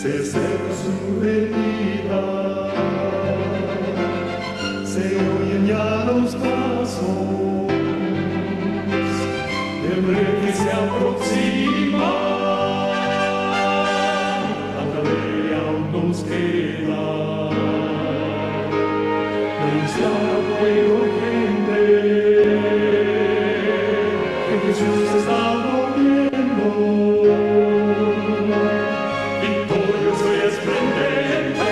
se acerca su venida, se oyen ya los pasos del rey que se aproxima, hasta de aún nos queda anunciar a pueblo y gente que Jesús está volviendo, victorioso y esplendente,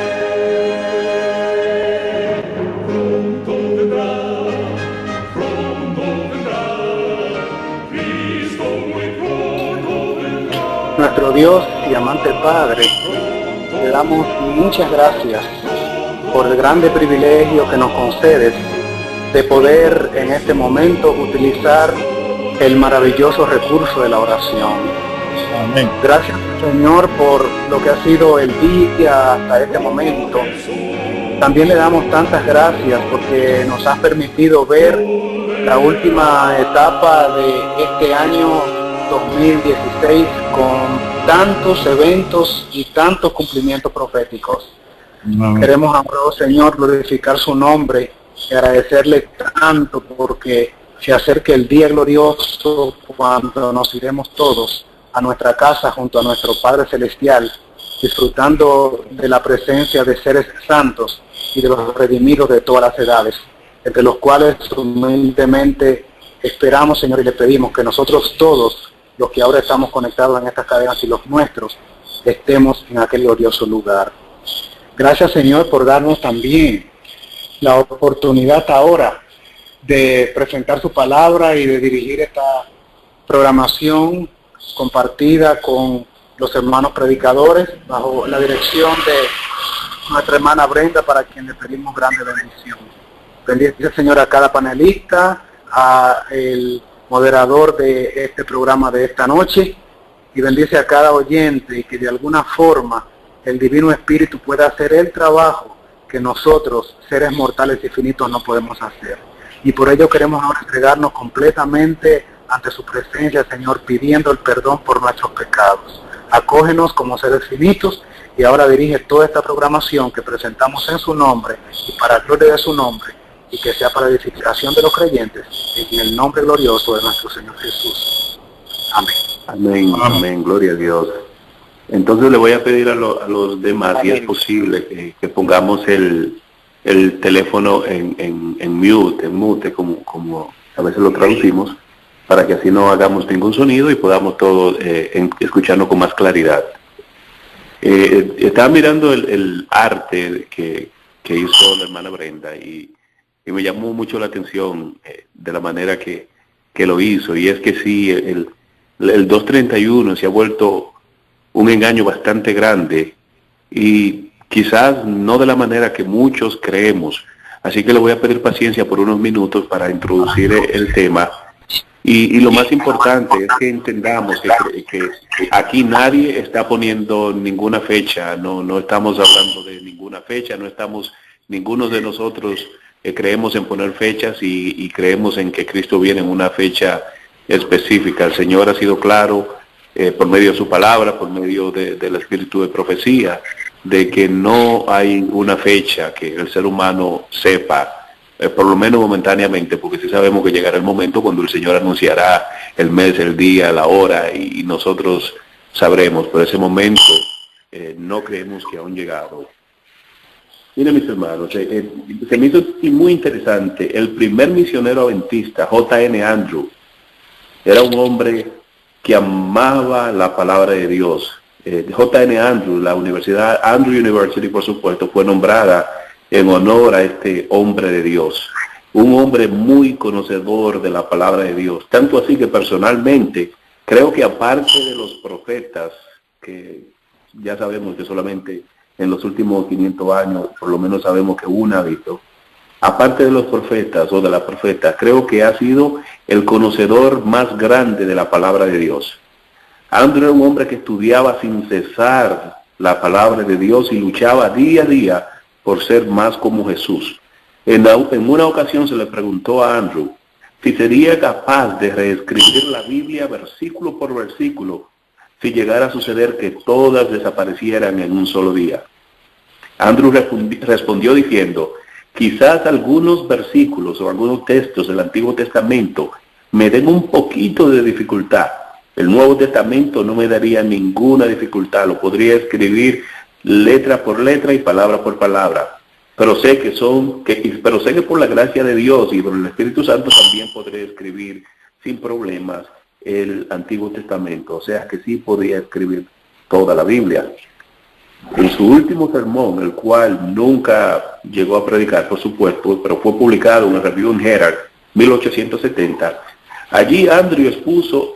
pronto vendrá, Cristo muy pronto vendrá. Nuestro Dios y amante Padre, le damos muchas gracias por el grande privilegio que nos concedes de poder en este momento utilizar el maravilloso recurso de la oración. Amén. Gracias, Señor, por lo que ha sido el día hasta este momento. También le damos tantas gracias porque nos has permitido ver la última etapa de este año 2016 con tantos eventos y tantos cumplimientos proféticos. Amén. Queremos, amado Señor, glorificar su nombre y agradecerle tanto porque se acerca el día glorioso cuando nos iremos todos a nuestra casa junto a nuestro Padre Celestial, disfrutando de la presencia de seres santos y de los redimidos de todas las edades, entre los cuales humildemente esperamos, Señor, y le pedimos que nosotros todos, los que ahora estamos conectados en estas cadenas y los nuestros, estemos en aquel glorioso lugar. Gracias, Señor, por darnos también la oportunidad ahora de presentar su palabra y de dirigir esta programación compartida con los hermanos predicadores bajo la dirección de nuestra hermana Brenda, para quien le pedimos grande bendición. Bendice, Señor, a cada panelista, a el moderador de este programa de esta noche, y bendice a cada oyente, y que de alguna forma el Divino Espíritu pueda hacer el trabajo que nosotros, seres mortales y finitos, no podemos hacer. Y por ello queremos ahora entregarnos completamente ante su presencia, Señor, pidiendo el perdón por nuestros pecados. Acógenos como seres finitos y ahora dirige toda esta programación que presentamos en su nombre y para gloria de su nombre, y que sea para edificación de los creyentes, en el nombre glorioso de nuestro Señor Jesús. Amén. Amén, amén, gloria a Dios. Entonces le voy a pedir a los demás, si es posible, que pongamos el teléfono en mute, como a veces lo traducimos, para que así no hagamos ningún sonido y podamos todos escucharnos con más claridad. Estaba mirando el arte que hizo la hermana Brenda y me llamó mucho la atención de la manera que lo hizo, y es que sí, el 231 se ha vuelto un engaño bastante grande y quizás no de la manera que muchos creemos. Así que le voy a pedir paciencia por unos minutos para introducir el tema. Y lo más importante es que entendamos que aquí nadie está poniendo ninguna fecha, no estamos hablando de ninguna fecha, ninguno de nosotros creemos en poner fechas y creemos en que Cristo viene en una fecha específica. El Señor ha sido claro por medio de su palabra, por medio del espíritu de profecía, de que no hay una fecha que el ser humano sepa, por lo menos momentáneamente, porque sí sabemos que llegará el momento cuando el Señor anunciará el mes, el día, la hora, y nosotros sabremos. Por ese momento no creemos que aún llegado. Miren, mis hermanos, se me hizo muy interesante. El primer misionero adventista, J.N. Andrew, era un hombre que amaba la palabra de Dios. J.N. Andrew, la Universidad Andrew University, por supuesto, fue nombrada en honor a este hombre de Dios, un hombre muy conocedor de la palabra de Dios, tanto así que personalmente creo que aparte de los profetas, que ya sabemos que solamente en los últimos 500 años, por lo menos sabemos que una ha habido, aparte de los profetas o de la profeta, creo que ha sido el conocedor más grande de la palabra de Dios. Andrew era un hombre que estudiaba sin cesar la palabra de Dios y luchaba día a día por ser más como Jesús. En una ocasión se le preguntó a Andrew si sería capaz de reescribir la Biblia versículo por versículo si llegara a suceder que todas desaparecieran en un solo día? Andrew respondió diciendo, quizás algunos versículos o algunos textos del Antiguo Testamento me den un poquito de dificultad. El Nuevo Testamento no me daría ninguna dificultad, lo podría escribir letra por letra y palabra por palabra. Pero sé que por la gracia de Dios y por el Espíritu Santo también podré escribir sin problemas el Antiguo Testamento. O sea que sí podría escribir toda la Biblia. En su último sermón, el cual nunca llegó a predicar, por supuesto, pero fue publicado en el Review and Herald 1870, allí Andrew expuso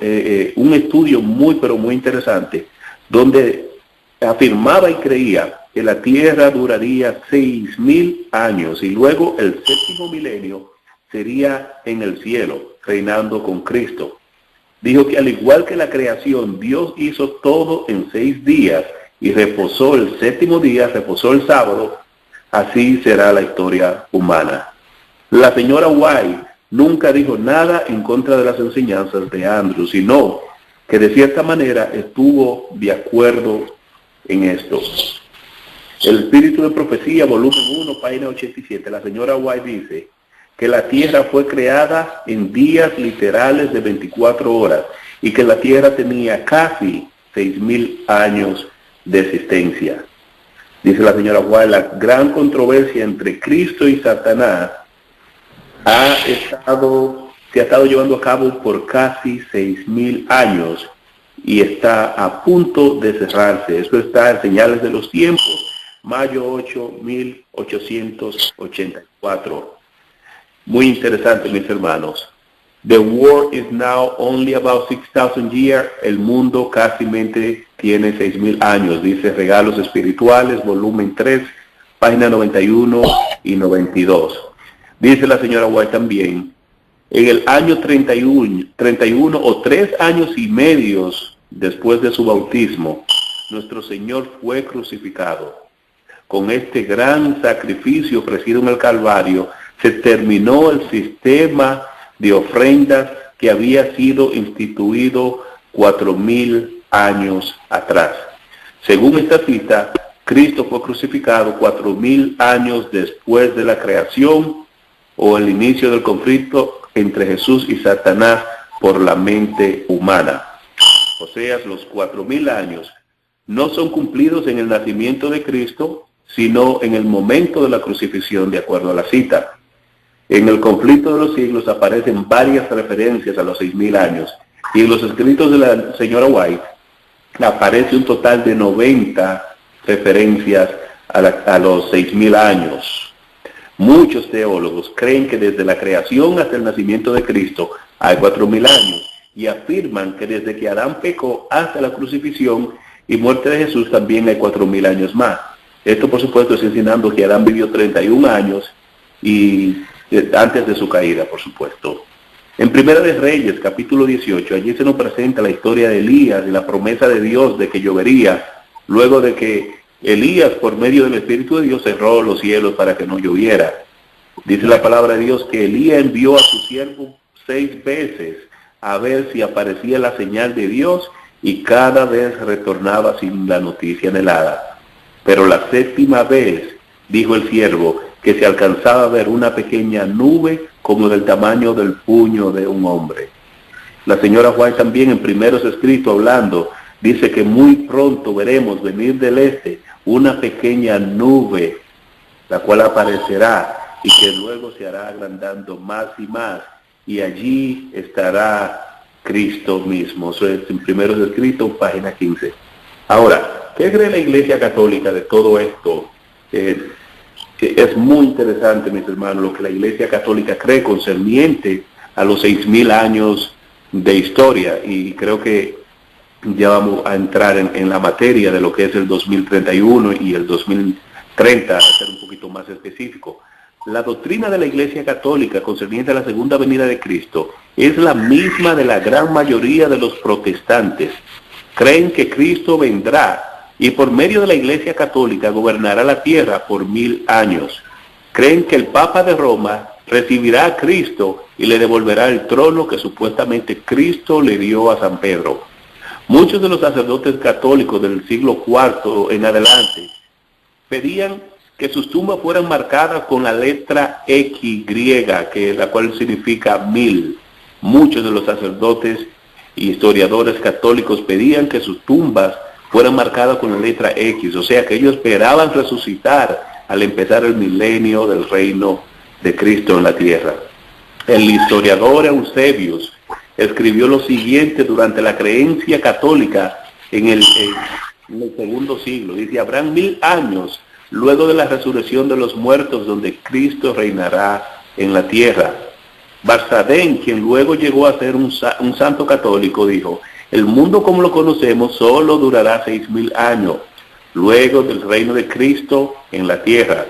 un estudio muy pero muy interesante, donde afirmaba y creía que la Tierra duraría 6,000 años y luego el séptimo milenio sería en el cielo, reinando con Cristo. Dijo que al igual que la creación, Dios hizo todo en 6 días y reposó el séptimo día, reposó el sábado, así será la historia humana. La señora White nunca dijo nada en contra de las enseñanzas de Andrew, sino que de cierta manera estuvo de acuerdo en esto. El Espíritu de Profecía, volumen 1, página 87, la señora White dice que la Tierra fue creada en días literales de 24 horas y que la Tierra tenía casi 6,000 años de existencia. Dice la señora White, la gran controversia entre Cristo y Satanás se ha estado llevando a cabo por casi 6,000 años y está a punto de cerrarse. Eso está en Señales de los Tiempos, mayo 8, 1884. Muy interesante, mis hermanos. The world is now only about 6,000 years. El mundo casi tiene 6,000 años. Dice Regalos Espirituales, volumen 3, página 91 y 92. Dice la señora White también, en el año 31 o 3 años y medio después de su bautismo, nuestro Señor fue crucificado. Con este gran sacrificio ofrecido en el Calvario, se terminó el sistema de ofrendas que había sido instituido 4,000 años atrás. Según esta cita, Cristo fue crucificado 4,000 años después de la creación o el inicio del conflicto entre Jesús y Satanás por la mente humana. O sea, los 4,000 años no son cumplidos en el nacimiento de Cristo, sino en el momento de la crucifixión, de acuerdo a la cita. En el conflicto de los siglos aparecen varias referencias a los 6,000 años, y en los escritos de la señora White aparece un total de 90 referencias a los 6,000 años. Muchos teólogos creen que desde la creación hasta el nacimiento de Cristo hay 4,000 años, y afirman que desde que Adán pecó hasta la crucifixión y muerte de Jesús también hay 4,000 años más. Esto, por supuesto, es enseñando que Adán vivió 31 años y antes de su caída, por supuesto. En Primera de Reyes, capítulo 18, allí se nos presenta la historia de Elías y la promesa de Dios de que llovería, luego de que Elías, por medio del Espíritu de Dios, cerró los cielos para que no lloviera. Dice la palabra de Dios que Elías envió a su siervo 6 veces a ver si aparecía la señal de Dios, y cada vez retornaba sin la noticia anhelada. Pero la 7ª vez, dijo el siervo, que se alcanzaba a ver una pequeña nube como del tamaño del puño de un hombre. La señora White también en primeros escritos hablando, dice que muy pronto veremos venir del este una pequeña nube, la cual aparecerá y que luego se hará agrandando más y más, y allí estará Cristo mismo. Eso es en primeros escritos, página 15. Ahora, ¿qué cree la Iglesia Católica de todo esto? Es muy interesante, mis hermanos, lo que la Iglesia Católica cree concerniente a los 6,000 años de historia, y creo que ya vamos a entrar en la materia de lo que es el 2031 y el 2030, a ser un poquito más específico. La doctrina de la Iglesia Católica concerniente a la segunda venida de Cristo es la misma de la gran mayoría de los protestantes. Creen que Cristo vendrá y por medio de la Iglesia Católica gobernará la tierra por 1000 años. Creen que el Papa de Roma recibirá a Cristo y le devolverá el trono que supuestamente Cristo le dio a San Pedro. Muchos de los sacerdotes católicos del siglo IV en adelante pedían que sus tumbas fueran marcadas con la letra X griega, la cual significa 1000. Muchos de los sacerdotes y historiadores católicos pedían que sus tumbas fueran marcadas con la letra X, o sea que ellos esperaban resucitar al empezar el milenio del reino de Cristo en la tierra. El historiador Eusebius escribió lo siguiente durante la creencia católica en el segundo siglo. Dice: habrán 1000 años luego de la resurrección de los muertos donde Cristo reinará en la tierra. Barsadén, quien luego llegó a ser un santo católico, dijo: el mundo como lo conocemos solo durará 6000 años luego del reino de Cristo en la tierra.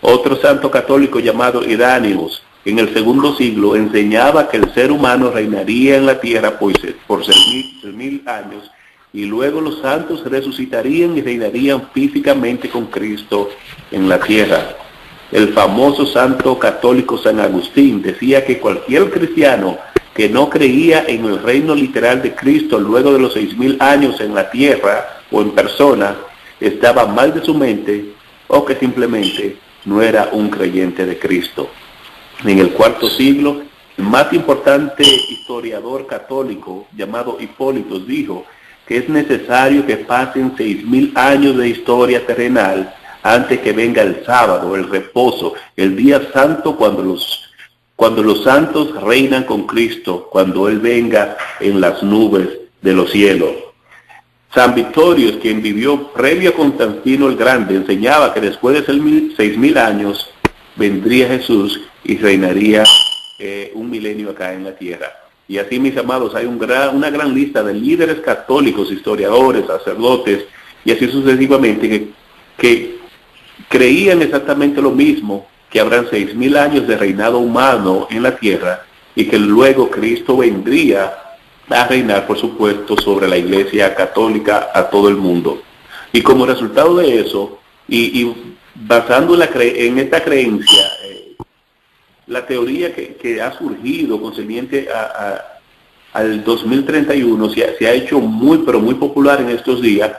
Otro santo católico llamado Iráneos, en el segundo siglo, enseñaba que el ser humano reinaría en la tierra por 6000 años y luego los santos resucitarían y reinarían físicamente con Cristo en la tierra. El famoso santo católico San Agustín decía que cualquier cristiano que no creía en el reino literal de Cristo luego de los 6000 años en la tierra o en persona, estaba mal de su mente o que simplemente no era un creyente de Cristo. En el IV siglo, el más importante historiador católico llamado Hipólito dijo que es necesario que pasen 6000 años de historia terrenal antes que venga el sábado, el reposo, el día santo cuando los santos reinan con Cristo, cuando Él venga en las nubes de los cielos. San Victorius, quien vivió previo a Constantino el Grande, enseñaba que después de 6000 años vendría Jesús y reinaría un milenio acá en la tierra. Y así, mis amados, hay una gran lista de líderes católicos, historiadores, sacerdotes, y así sucesivamente, que creían exactamente lo mismo, que habrán 6000 años de reinado humano en la tierra, y que luego Cristo vendría a reinar, por supuesto, sobre la Iglesia católica a todo el mundo. Y como resultado de eso, y basando en esta creencia, la teoría que ha surgido concerniente al 2031 se ha hecho muy, pero muy popular en estos días,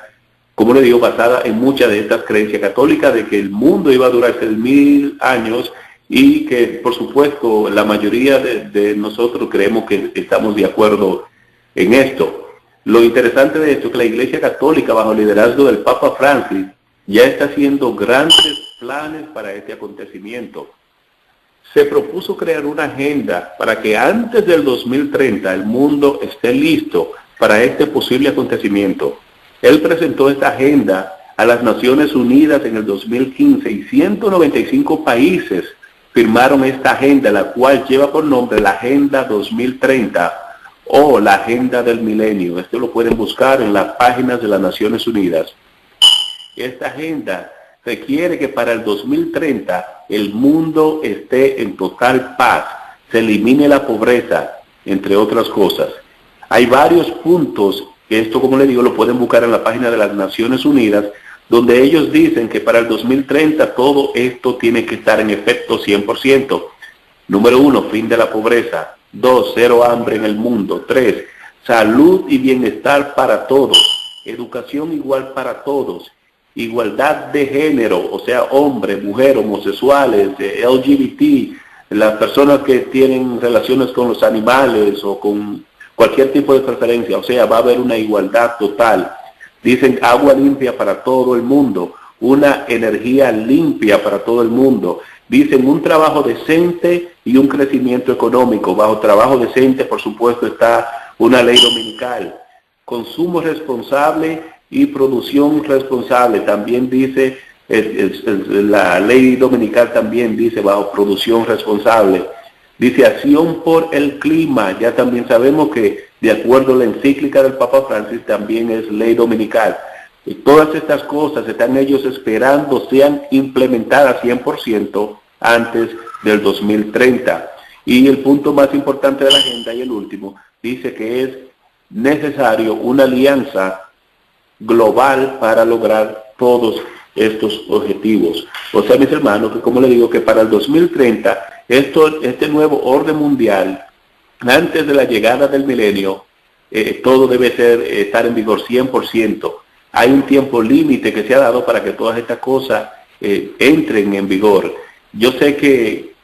como le digo, basada en muchas de estas creencias católicas de que el mundo iba a durar 6000 años y que, por supuesto, la mayoría de nosotros creemos que estamos de acuerdo en esto. Lo interesante de esto es que la Iglesia Católica, bajo el liderazgo del Papa Francis, ya está haciendo grandes planes para este acontecimiento. Se propuso crear una agenda para que antes del 2030 el mundo esté listo para este posible acontecimiento. Él presentó esta agenda a las Naciones Unidas en el 2015 y 195 países firmaron esta agenda, la cual lleva por nombre la Agenda 2030 o la Agenda del Milenio. Esto lo pueden buscar en las páginas de las Naciones Unidas. Esta agenda requiere que para el 2030 el mundo esté en total paz, se elimine la pobreza, entre otras cosas. Hay varios puntos, que esto, como le digo, lo pueden buscar en la página de las Naciones Unidas, donde ellos dicen que para el 2030 todo esto tiene que estar en efecto 100%. Número 1, fin de la pobreza. 2, cero hambre en el mundo. 3, salud y bienestar para todos. Educación igual para todos. Igualdad de género, o sea, hombre, mujer, homosexuales, LGBT, las personas que tienen relaciones con los animales o con cualquier tipo de preferencia, o sea, va a haber una igualdad total. Dicen agua limpia para todo el mundo, una energía limpia para todo el mundo. Dicen un trabajo decente y un crecimiento económico. Bajo trabajo decente, por supuesto, está una ley dominical. Consumo responsable y producción responsable. También dice, la ley dominical también dice bajo producción responsable. Dice acción por el clima. Ya también sabemos que de acuerdo a la encíclica del Papa Francis también es ley dominical. Y todas estas cosas están ellos esperando sean implementadas 100% antes del 2030. Y el punto más importante de la agenda y el último, dice que es necesario una alianza global para lograr todos estos objetivos. O sea, mis hermanos, que como le digo, que para el 2030, este nuevo orden mundial, antes de la llegada del milenio, todo debe estar en vigor 100%. Hay un tiempo límite que se ha dado para que todas estas cosas entren en vigor. Yo sé que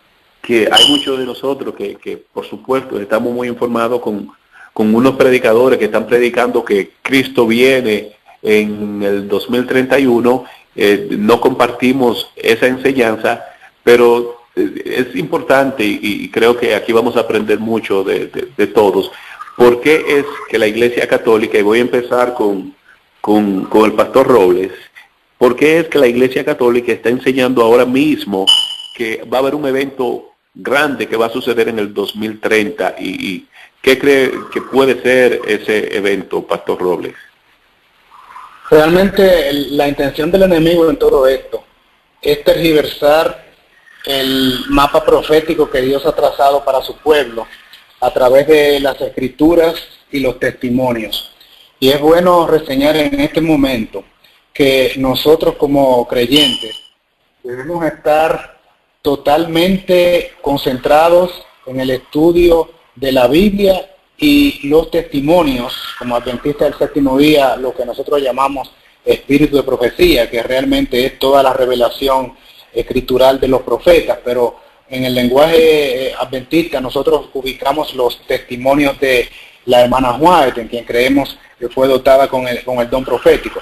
hay muchos de nosotros que por supuesto estamos muy informados con unos predicadores que están predicando que Cristo viene en el 2031. No compartimos esa enseñanza, pero es importante y creo que aquí vamos a aprender mucho de todos. ¿Por qué es que la Iglesia Católica, y voy a empezar con el pastor Robles, por qué es que la Iglesia Católica está enseñando ahora mismo que va a haber un evento grande que va a suceder en el 2030? ¿Y qué cree que puede ser ese evento, pastor Robles? Realmente la intención del enemigo en todo esto es tergiversar el mapa profético que Dios ha trazado para su pueblo a través de las escrituras y los testimonios. Y es bueno reseñar en este momento que nosotros como creyentes debemos estar totalmente concentrados en el estudio de la Biblia y los testimonios, como adventistas del séptimo día, lo que nosotros llamamos espíritu de profecía, que realmente es toda la revelación escritural de los profetas, pero en el lenguaje adventista nosotros ubicamos los testimonios de la hermana White, en quien creemos que fue dotada con el don profético.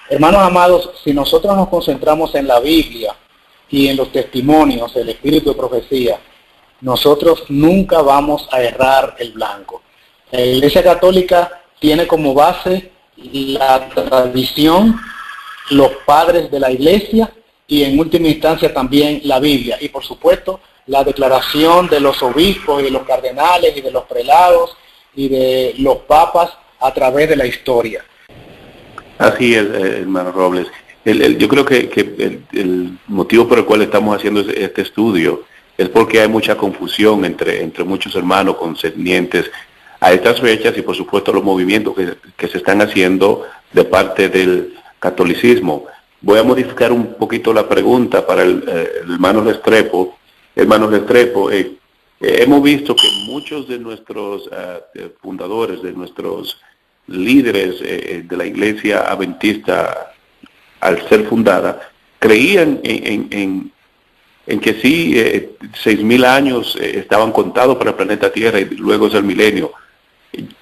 Hermanos amados, si nosotros nos concentramos en la Biblia y en los testimonios, el espíritu de profecía, nosotros nunca vamos a errar el blanco. La Iglesia Católica tiene como base la tradición, los padres de la Iglesia y en última instancia también la Biblia. Y por supuesto la declaración de los obispos y de los cardenales y de los prelados y de los papas a través de la historia. Así es, hermano Robles. Yo creo que el motivo por el cual estamos haciendo este estudio es porque hay mucha confusión entre muchos hermanos concernientes a estas fechas y por supuesto los movimientos que se están haciendo de parte del catolicismo. Voy a modificar un poquito la pregunta para el hermano Restrepo. Hermano Restrepo, hemos visto que muchos de nuestros fundadores, de nuestros líderes de la Iglesia Adventista, al ser fundada, creían en que sí, 6.000 años estaban contados para el planeta Tierra y luego es el milenio.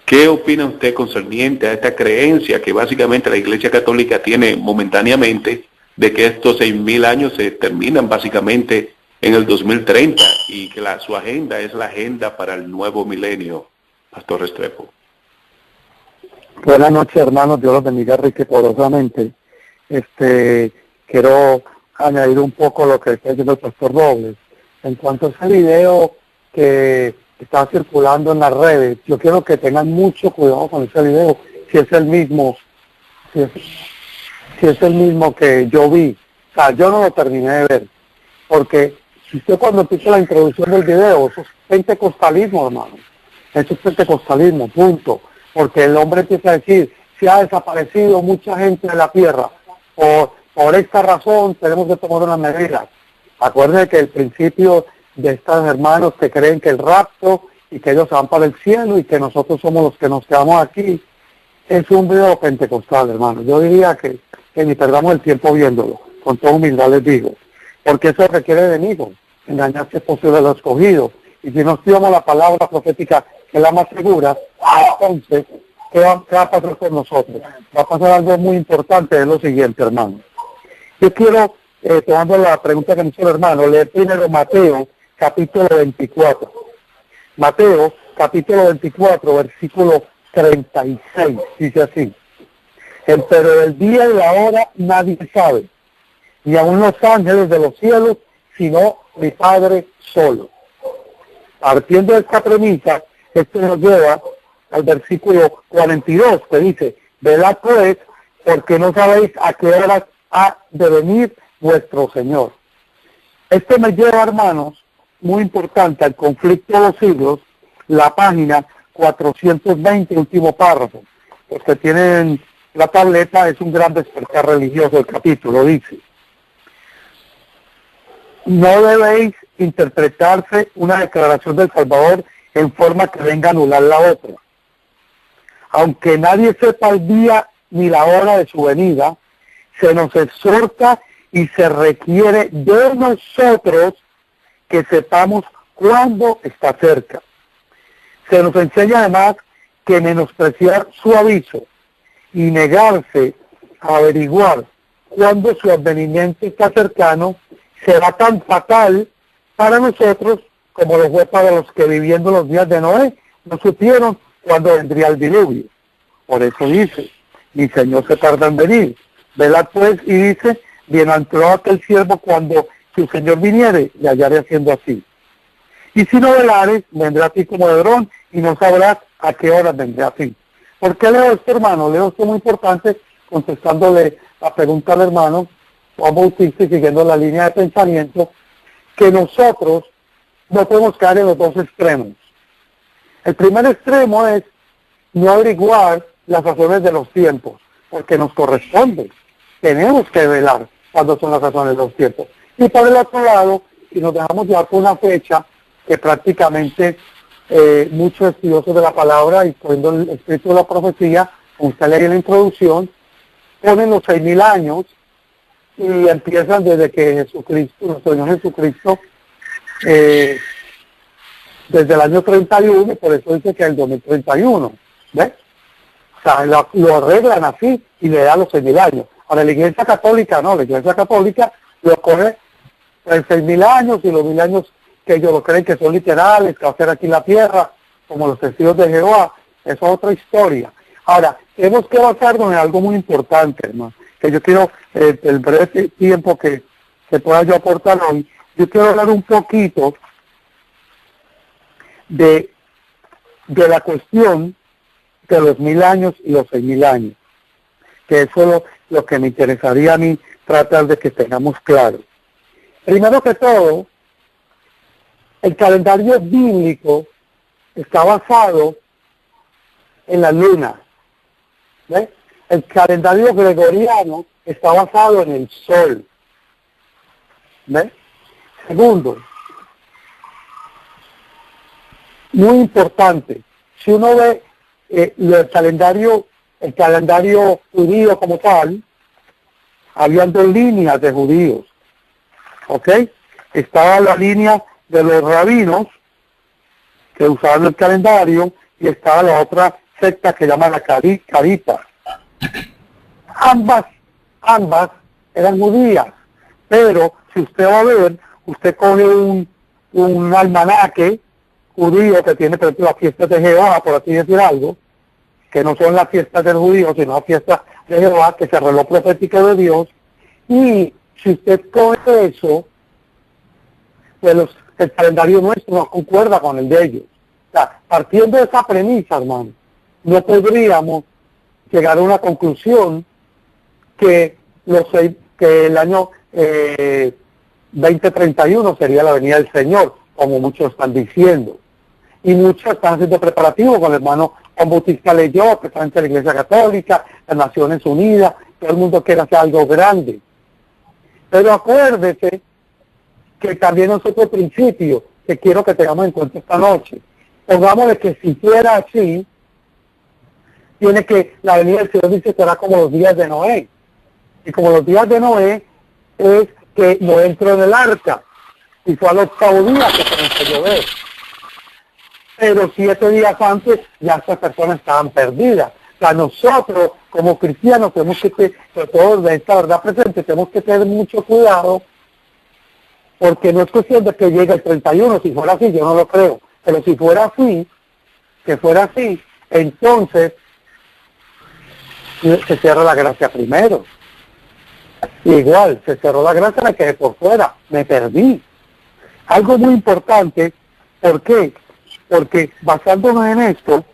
¿Qué opina usted concerniente a esta creencia que básicamente la Iglesia Católica tiene momentáneamente de que estos 6.000 años se terminan básicamente en el 2030 y que su agenda es la agenda para el nuevo milenio? Pastor Restrepo. Buenas noches, hermanos. Dios los bendiga riquorosamente. Quiero añadir un poco lo que está diciendo el pastor Robles. En cuanto a ese video que está circulando en las redes, yo quiero que tengan mucho cuidado con ese video, si es el mismo que yo vi. O sea, yo no lo terminé de ver, porque si usted cuando empieza la introducción del video, eso es pentecostalismo, hermano. Eso es pentecostalismo, punto. Porque el hombre empieza a decir, si ha desaparecido mucha gente de la tierra, por esta razón tenemos que tomar unas medidas. Acuérdense que el principio de estos hermanos que creen que el rapto y que ellos van para el cielo y que nosotros somos los que nos quedamos aquí, es un video pentecostal, hermano. Yo diría que ni perdamos el tiempo viéndolo, con toda humildad les digo, porque eso requiere de enemigo, engañarse es posible a los escogidos. Y si no estudiamos la palabra profética, que es la más segura, entonces, ¿qué va a pasar con nosotros? Va a pasar algo muy importante, es lo siguiente, hermano. Yo quiero, tomando la pregunta que me hizo el hermano, leer primero Mateo, capítulo 24. Mateo, capítulo 24, versículo 36, dice así. Pero del día y la hora nadie sabe, ni aun los ángeles de los cielos, sino mi Padre solo. Partiendo de esta premisa, esto nos lleva al versículo 42, que dice, velad pues, porque no sabéis a qué hora ha de venir vuestro Señor. Esto me lleva, hermanos, muy importante, al conflicto de los siglos, la página 420, último párrafo. Los que tienen la tableta, es un gran despertar religioso el capítulo, dice. No debéis interpretarse una declaración del Salvador en forma que venga a anular la otra. aunque nadie sepa el día ni la hora de su venida, se nos exhorta y se requiere de nosotros que sepamos cuándo está cerca. Se nos enseña además que menospreciar su aviso y negarse a averiguar cuándo su advenimiento está cercano será tan fatal para nosotros como lo fue para los que viviendo los días de Noé no supieron cuándo vendría el diluvio. Por eso dice, mi Señor se tarda en venir. Velad pues, y dice, bienaventurado aquel siervo cuando su Señor viniere, le hallaré haciendo así. Y si no velares, vendrá a ti como ladrón, y no sabrás a qué hora vendrá a ti. ¿Por qué leo esto, hermano? Leo esto muy importante, contestándole la pregunta al hermano Juan Bautista y siguiendo la línea de pensamiento, que nosotros no podemos caer en los dos extremos. El primer extremo es no averiguar las razones de los tiempos, porque nos corresponde. Tenemos que velar cuándo son las razones de los tiempos. Y por el otro lado, si nos dejamos llevar por una fecha que prácticamente muchos estudiosos de la palabra y poniendo el espíritu de la profecía, como usted lee en la introducción, ponen los 6,000 años y empiezan desde que Jesucristo, nuestro Señor Jesucristo, desde el año 31, por eso dice que el 2031, ¿ves? O sea, lo arreglan así y le dan los 6,000 años. Ahora, la Iglesia Católica no, la Iglesia Católica lo coge en 6,000 años y los 1,000 años que ellos lo creen que son literales, que va a ser aquí la tierra, como los testigos de Jehová, eso es otra historia. Ahora, tenemos que basarnos en algo muy importante, hermano, que yo quiero, el breve tiempo que pueda yo aportar hoy, yo quiero hablar un poquito de la cuestión de los 1,000 años y los 6,000 años, que eso es lo que me interesaría a mí tratar de que tengamos claro. Primero que todo, el calendario bíblico está basado en la luna. ¿Ves? El calendario gregoriano está basado en el sol. ¿Ves? Segundo, muy importante, si uno ve el calendario judío como tal, habían 2 líneas de judíos, ¿ok? Estaba la línea de los rabinos que usaban el calendario y estaba la otra secta que llama la Carita. Ambas eran judías, pero si usted va a ver, usted coge un almanaque judío que tiene, por ejemplo, las fiestas de Jehová, por así decir algo, que no son las fiestas del judío, sino las fiestas de Jehová, que es el reloj profético de Dios, y si usted coge eso, pues el calendario nuestro no concuerda con el de ellos. O sea, partiendo de esa premisa, hermano, no podríamos llegar a una conclusión que el año 2031 sería la venida del Señor, como muchos están diciendo. Y muchos están haciendo preparativos, con el hermano Juan Bautista leyó, precisamente la Iglesia Católica, las Naciones Unidas, todo el mundo quiere hacer algo grande. Pero acuérdese que también es otro principio que quiero que tengamos en cuenta esta noche. Pongámosle que si fuera así, tiene que la venida del Señor dice será como los días de Noé. Y como los días de Noé es que Noé entró en el arca y fue al 8º día que comenzó a llover. Pero 7 días antes ya estas personas estaban perdidas. O sea, nosotros como cristianos tenemos que, sobre todo de esta verdad presente, tenemos que tener mucho cuidado, porque no es cuestión de que llegue el 31, si fuera así, yo no lo creo, pero si fuera así, que fuera así, entonces se cierra la gracia primero. Igual, se cerró la gracia, me quedé por fuera, me perdí. Algo muy importante, ¿por qué? Porque basándonos en esto,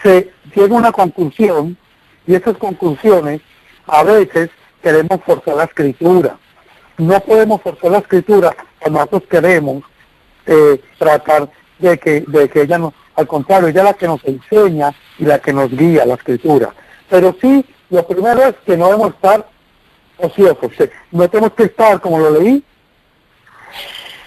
se llega a una conclusión, y esas conclusiones a veces queremos forzar la escritura. No podemos forzar la escritura cuando nosotros queremos tratar de que ella nos, al contrario, ella es la que nos enseña y la que nos guía la escritura. Pero sí, lo primero es que no debemos estar ociosos, no tenemos que estar, como lo leí,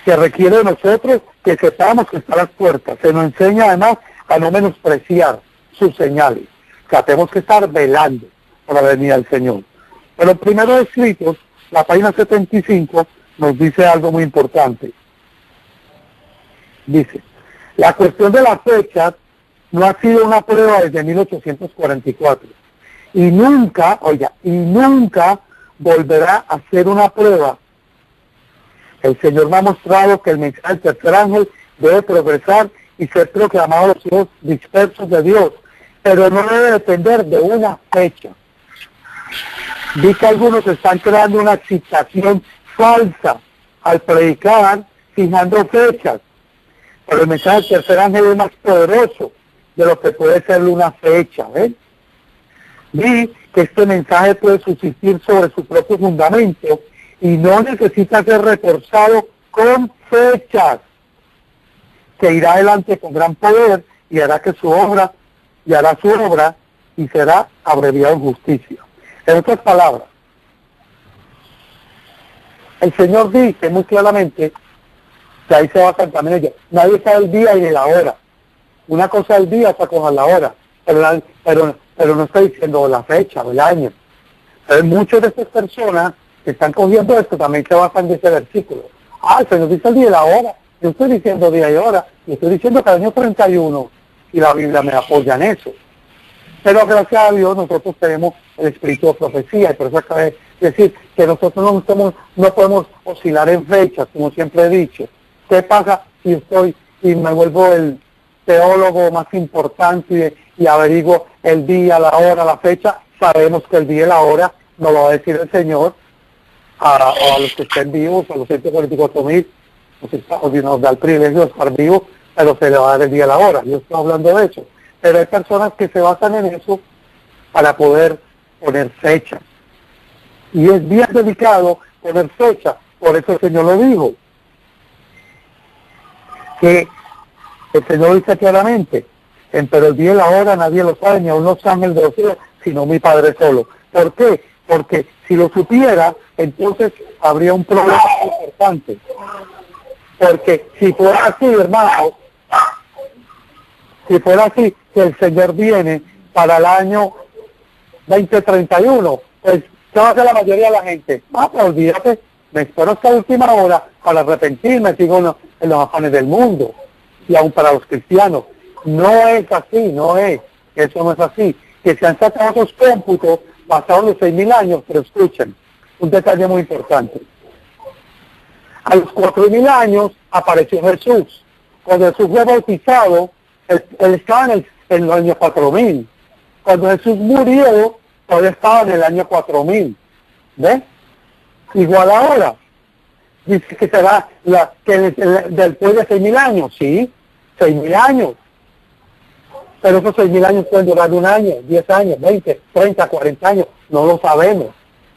que requiere de nosotros que sepamos que está a las puertas. Se nos enseña además a no menospreciar sus señales. O sea, tenemos que estar velando por la venida del Señor. Pero los primeros escritos, la página 75, nos dice algo muy importante. Dice, la cuestión de las fechas no ha sido una prueba desde 1844. Y nunca, oiga, y nunca volverá a ser una prueba. El Señor me ha mostrado que el mensaje del tercer ángel debe progresar y ser proclamado a los hijos dispersos de Dios, pero no debe depender de una fecha. Vi que algunos están creando una excitación falsa al predicar fijando fechas, pero el mensaje del tercer ángel es más poderoso de lo que puede ser una fecha. ¿Ven? Vi que este mensaje puede subsistir sobre su propio fundamento y no necesita ser reforzado con fechas, que irá adelante con gran poder y hará que su obra, y hará su obra y será abreviado en justicia. En otras palabras, el Señor dice muy claramente, que ahí se basan también ellos, nadie sabe el día y de la hora. Una cosa es el día, otra cosa es la hora, pero no está diciendo la fecha o el año. Pero muchas de estas personas que están cogiendo esto también se basan de ese versículo. El Señor dice el día y la hora. Yo estoy diciendo día y hora, y estoy diciendo que el año 31, y la Biblia me apoya en eso. Pero gracias a Dios nosotros tenemos el espíritu de profecía, y por eso acabé de decir que nosotros no podemos oscilar en fechas, como siempre he dicho. ¿Qué pasa si me vuelvo el teólogo más importante y averiguo el día, la hora, la fecha? Sabemos que el día y la hora nos lo va a decir el Señor a los que estén vivos, a los 144,000, nos da el privilegio de estar vivos, pero se le va a dar el día y la hora. Yo estoy hablando de eso. Pero hay personas que se basan en eso para poder poner fecha. Y es bien delicado poner fecha, por eso el Señor lo dijo. Que el Señor dice claramente, pero el día y la hora nadie lo sabe, ni aun los ángeles de los cielos, sino mi Padre solo. ¿Por qué? Porque si lo supiera, entonces habría un problema importante. Porque si fuera así, hermano, si fuera así, que el Señor viene para el año 2031, pues ¿qué va a hacer la mayoría de la gente? Pues olvídate, me espero hasta la última hora para arrepentirme, sigo en los afanes del mundo. Y aún para los cristianos, no es así, eso no es así. Que se han sacado esos cómputos basados en los 6,000 años, pero escuchen, un detalle muy importante. A los 4,000 años apareció Jesús. Cuando Jesús fue bautizado, él estaba en el año 4,000. Cuando Jesús murió, todavía estaba en el año 4,000. ¿Ves? Igual ahora. Dice que será después de 6,000 años. Sí, 6,000 años. Pero esos 6,000 años pueden durar 1 año, 10 años, 20, 30, 40 años. No lo sabemos.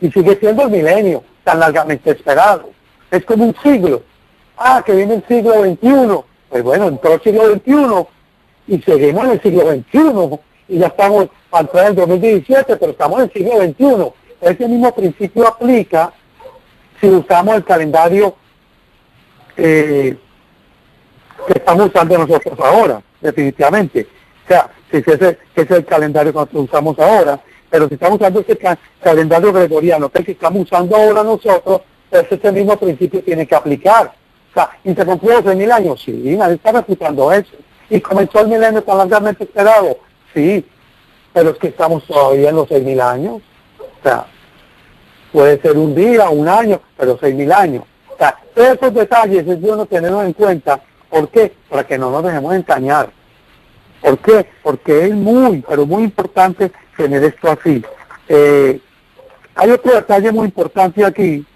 Y sigue siendo el milenio, tan largamente esperado. Es como un siglo. Que viene el siglo XXI. Pues bueno, entró el siglo XXI y seguimos en el siglo XXI. Y ya estamos al entrar en el 2017, pero estamos en el siglo XXI. Ese mismo principio aplica si usamos el calendario que estamos usando nosotros ahora, definitivamente. O sea, si ese es el calendario que usamos ahora, pero si estamos usando ese calendario gregoriano, que es el que estamos usando ahora nosotros, pues ese mismo principio tiene que aplicar. O sea, ¿interrumpió los 6,000 años? Sí, nadie está refutando eso. ¿Y comenzó el milenio tan largamente esperado? Sí, pero es que estamos todavía en los 6,000 años. O sea, puede ser un día, 1 año, pero 6,000 años. O sea, todos esos detalles es bueno tenerlos en cuenta. ¿Por qué? Para que no nos dejemos engañar. ¿Por qué? Porque es muy, pero muy importante tener esto así. Hay otro detalle muy importante aquí,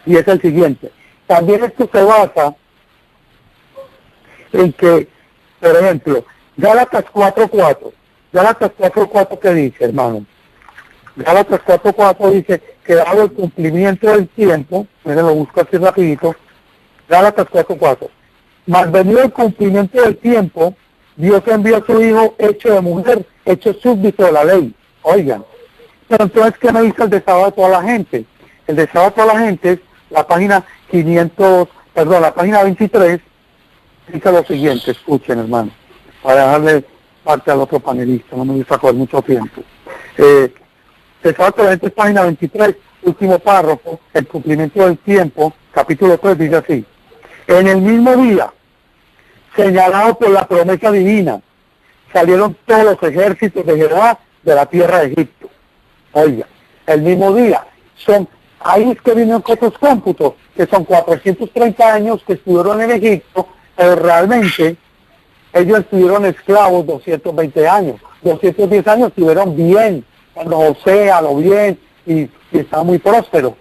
y es el siguiente. También esto se basa en que, por ejemplo, Gálatas 4:4. Gálatas 4:4, ¿qué dice, hermano? Gálatas 4:4 dice que dado el cumplimiento del tiempo, miren, lo busco así rapidito, Gálatas 4:4. Mas venido el cumplimiento del tiempo, Dios envió a su Hijo hecho de mujer, hecho súbdito de la ley. Oigan, pero entonces, ¿qué me dice el desahogo de toda la gente? El desahogo de toda la gente es la página la página 23, dice lo siguiente, escuchen, hermano, para dejarle parte al otro panelista, no me gusta coger mucho tiempo. Exactamente, página 23, último párrafo, el cumplimiento del tiempo, capítulo 3, dice así: en el mismo día, señalado por la promesa divina, salieron todos los ejércitos de Jehová de la tierra de Egipto. Oiga, el mismo día, ahí es que vienen otros cómputos, que son 430 años que estuvieron en Egipto, pero realmente ellos estuvieron esclavos 220 años, 210 años estuvieron bien, cuando José a lo bien, y estaba muy próspero,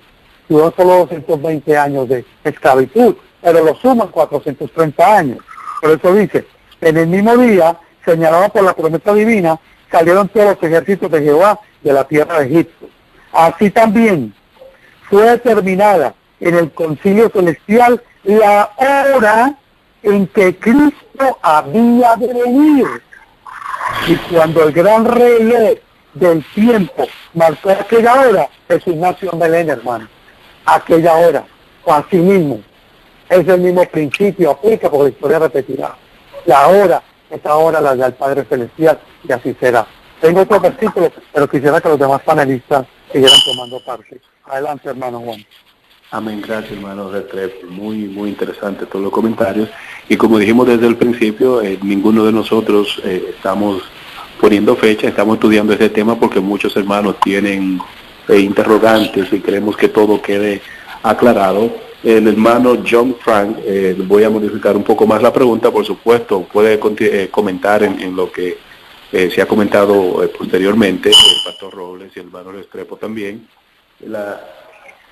tuvieron solo 220 años de esclavitud, pero lo suman 430 años. Por eso dice, en el mismo día, señalado por la promesa divina, salieron todos los ejércitos de Jehová de la tierra de Egipto. Así también fue determinada en el concilio celestial la hora en que Cristo había de venir. Y cuando el gran rey del tiempo marcó aquella hora, Jesús nació en Belén, hermano. Aquella hora, o así mismo. Es el mismo principio, aplica porque la historia repetirá. La hora, esa hora la del Padre Celestial, y así será. Tengo otro versículo, pero quisiera que los demás panelistas siguieran tomando parte. Adelante, hermano Juan. Amén, gracias hermano Restrepo, muy interesante todos los comentarios, y como dijimos desde el principio, ninguno de nosotros estamos poniendo fecha, estamos estudiando este tema porque muchos hermanos tienen interrogantes y queremos que todo quede aclarado. El hermano John Frank, voy a modificar un poco más la pregunta, por supuesto, puede comentar en lo que se ha comentado posteriormente, el pastor Robles y el hermano Restrepo también.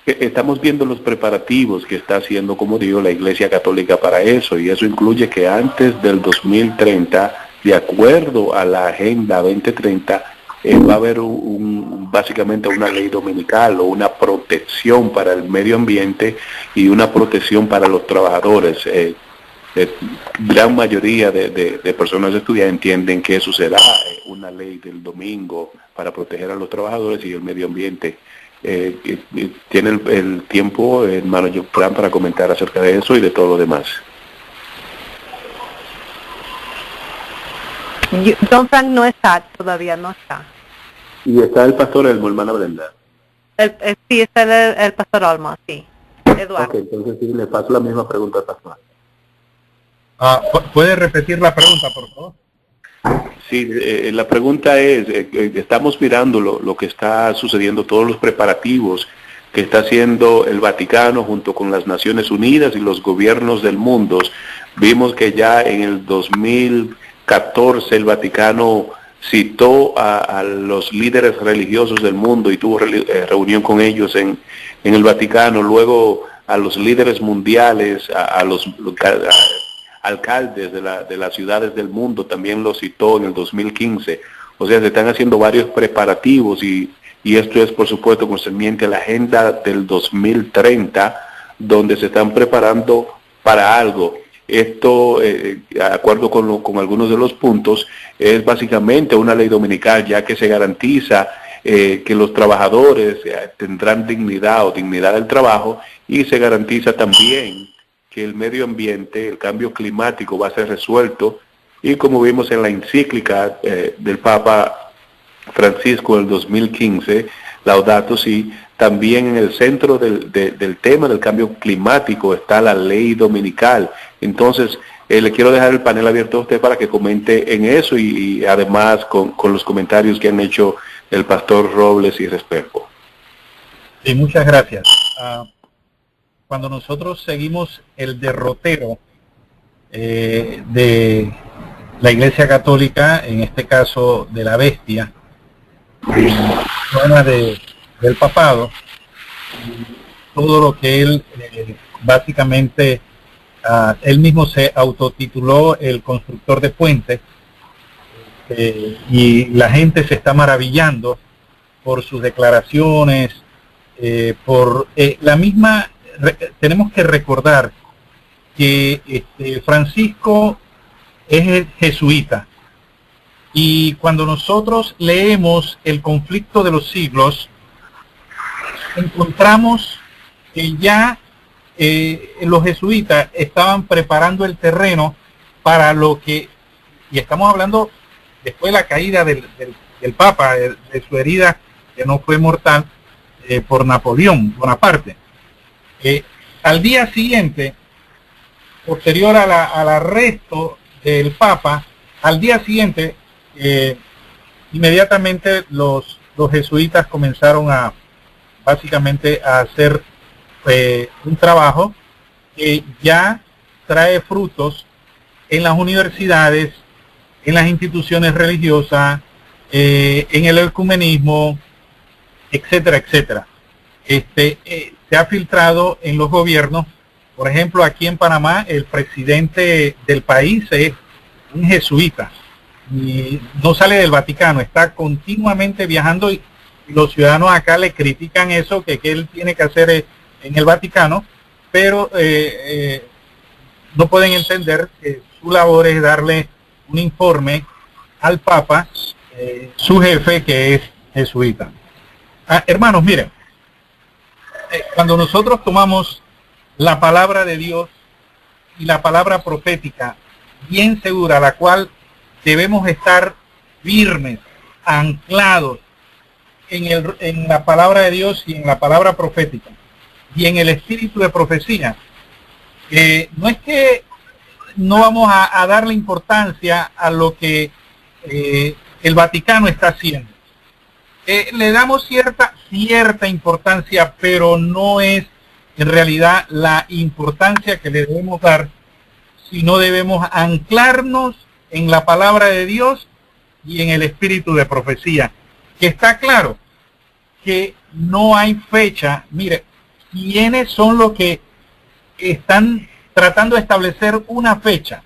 Estamos viendo los preparativos que está haciendo, como digo, la Iglesia Católica para eso, y eso incluye que antes del 2030, de acuerdo a la Agenda 2030, va a haber básicamente una ley dominical o una protección para el medio ambiente y una protección para los trabajadores. Gran mayoría de personas estudiantes entienden que eso será una ley del domingo para proteger a los trabajadores y el medio ambiente. Tiene el tiempo, hermano John Frank, para comentar acerca de eso y de todo lo demás. John Frank no está, todavía no está. Y está el pastor Elmo, hermana Brenda. Sí, está el pastor Olmo, sí. Eduardo. Ok, entonces sí, le paso la misma pregunta al pastor. ¿Puede repetir la pregunta, por favor? Sí, la pregunta es, estamos mirando lo que está sucediendo, todos los preparativos que está haciendo el Vaticano junto con las Naciones Unidas y los gobiernos del mundo. Vimos que ya en el 2014 el Vaticano citó a los líderes religiosos del mundo y tuvo reunión con ellos en el Vaticano, luego a los líderes mundiales, a los alcaldes de las ciudades del mundo también lo citó en el 2015. O sea, se están haciendo varios preparativos y esto es, por supuesto, concerniente a la agenda del 2030, donde se están preparando para algo. Esto, de acuerdo con algunos de los puntos, es básicamente una ley dominical, ya que se garantiza que los trabajadores tendrán dignidad o dignidad del trabajo, y se garantiza también que el medio ambiente, el cambio climático va a ser resuelto, y como vimos en la encíclica del Papa Francisco del 2015, Laudato Si, también en el centro del tema del cambio climático está la ley dominical. Entonces, le quiero dejar el panel abierto a usted para que comente en eso y además con los comentarios que han hecho el pastor Robles y Restrepo. Sí, muchas gracias. Cuando nosotros seguimos el derrotero de la Iglesia Católica, en este caso de la bestia, del papado, todo lo que él básicamente, él mismo se autotituló el constructor de puentes, y la gente se está maravillando por sus declaraciones, por la misma. Tenemos que recordar que Francisco es jesuita, y cuando nosotros leemos El conflicto de los siglos, encontramos que ya los jesuitas estaban preparando el terreno para lo que, y estamos hablando después de la caída del Papa, de su herida que no fue mortal, por Napoleón Bonaparte. Al día siguiente, posterior al arresto del Papa, al día siguiente, inmediatamente los jesuitas comenzaron básicamente a hacer un trabajo que ya trae frutos en las universidades, en las instituciones religiosas, en el ecumenismo, etcétera, etcétera. Se ha filtrado en los gobiernos. Por ejemplo, aquí en Panamá, el presidente del país es un jesuita y no sale del Vaticano, está continuamente viajando y los ciudadanos acá le critican eso, que él tiene que hacer en el Vaticano, pero no pueden entender que su labor es darle un informe al Papa, su jefe, que es jesuita. Hermanos, miren, cuando nosotros tomamos la palabra de Dios y la palabra profética bien segura, la cual debemos estar firmes, anclados en la palabra de Dios y en la palabra profética y en el espíritu de profecía, no es que no vamos a darle importancia a lo que el Vaticano está haciendo. Le damos cierta importancia, pero no es en realidad la importancia que le debemos dar, sino debemos anclarnos en la palabra de Dios y en el espíritu de profecía, que está claro que no hay fecha. Mire, ¿quiénes son los que están tratando de establecer una fecha?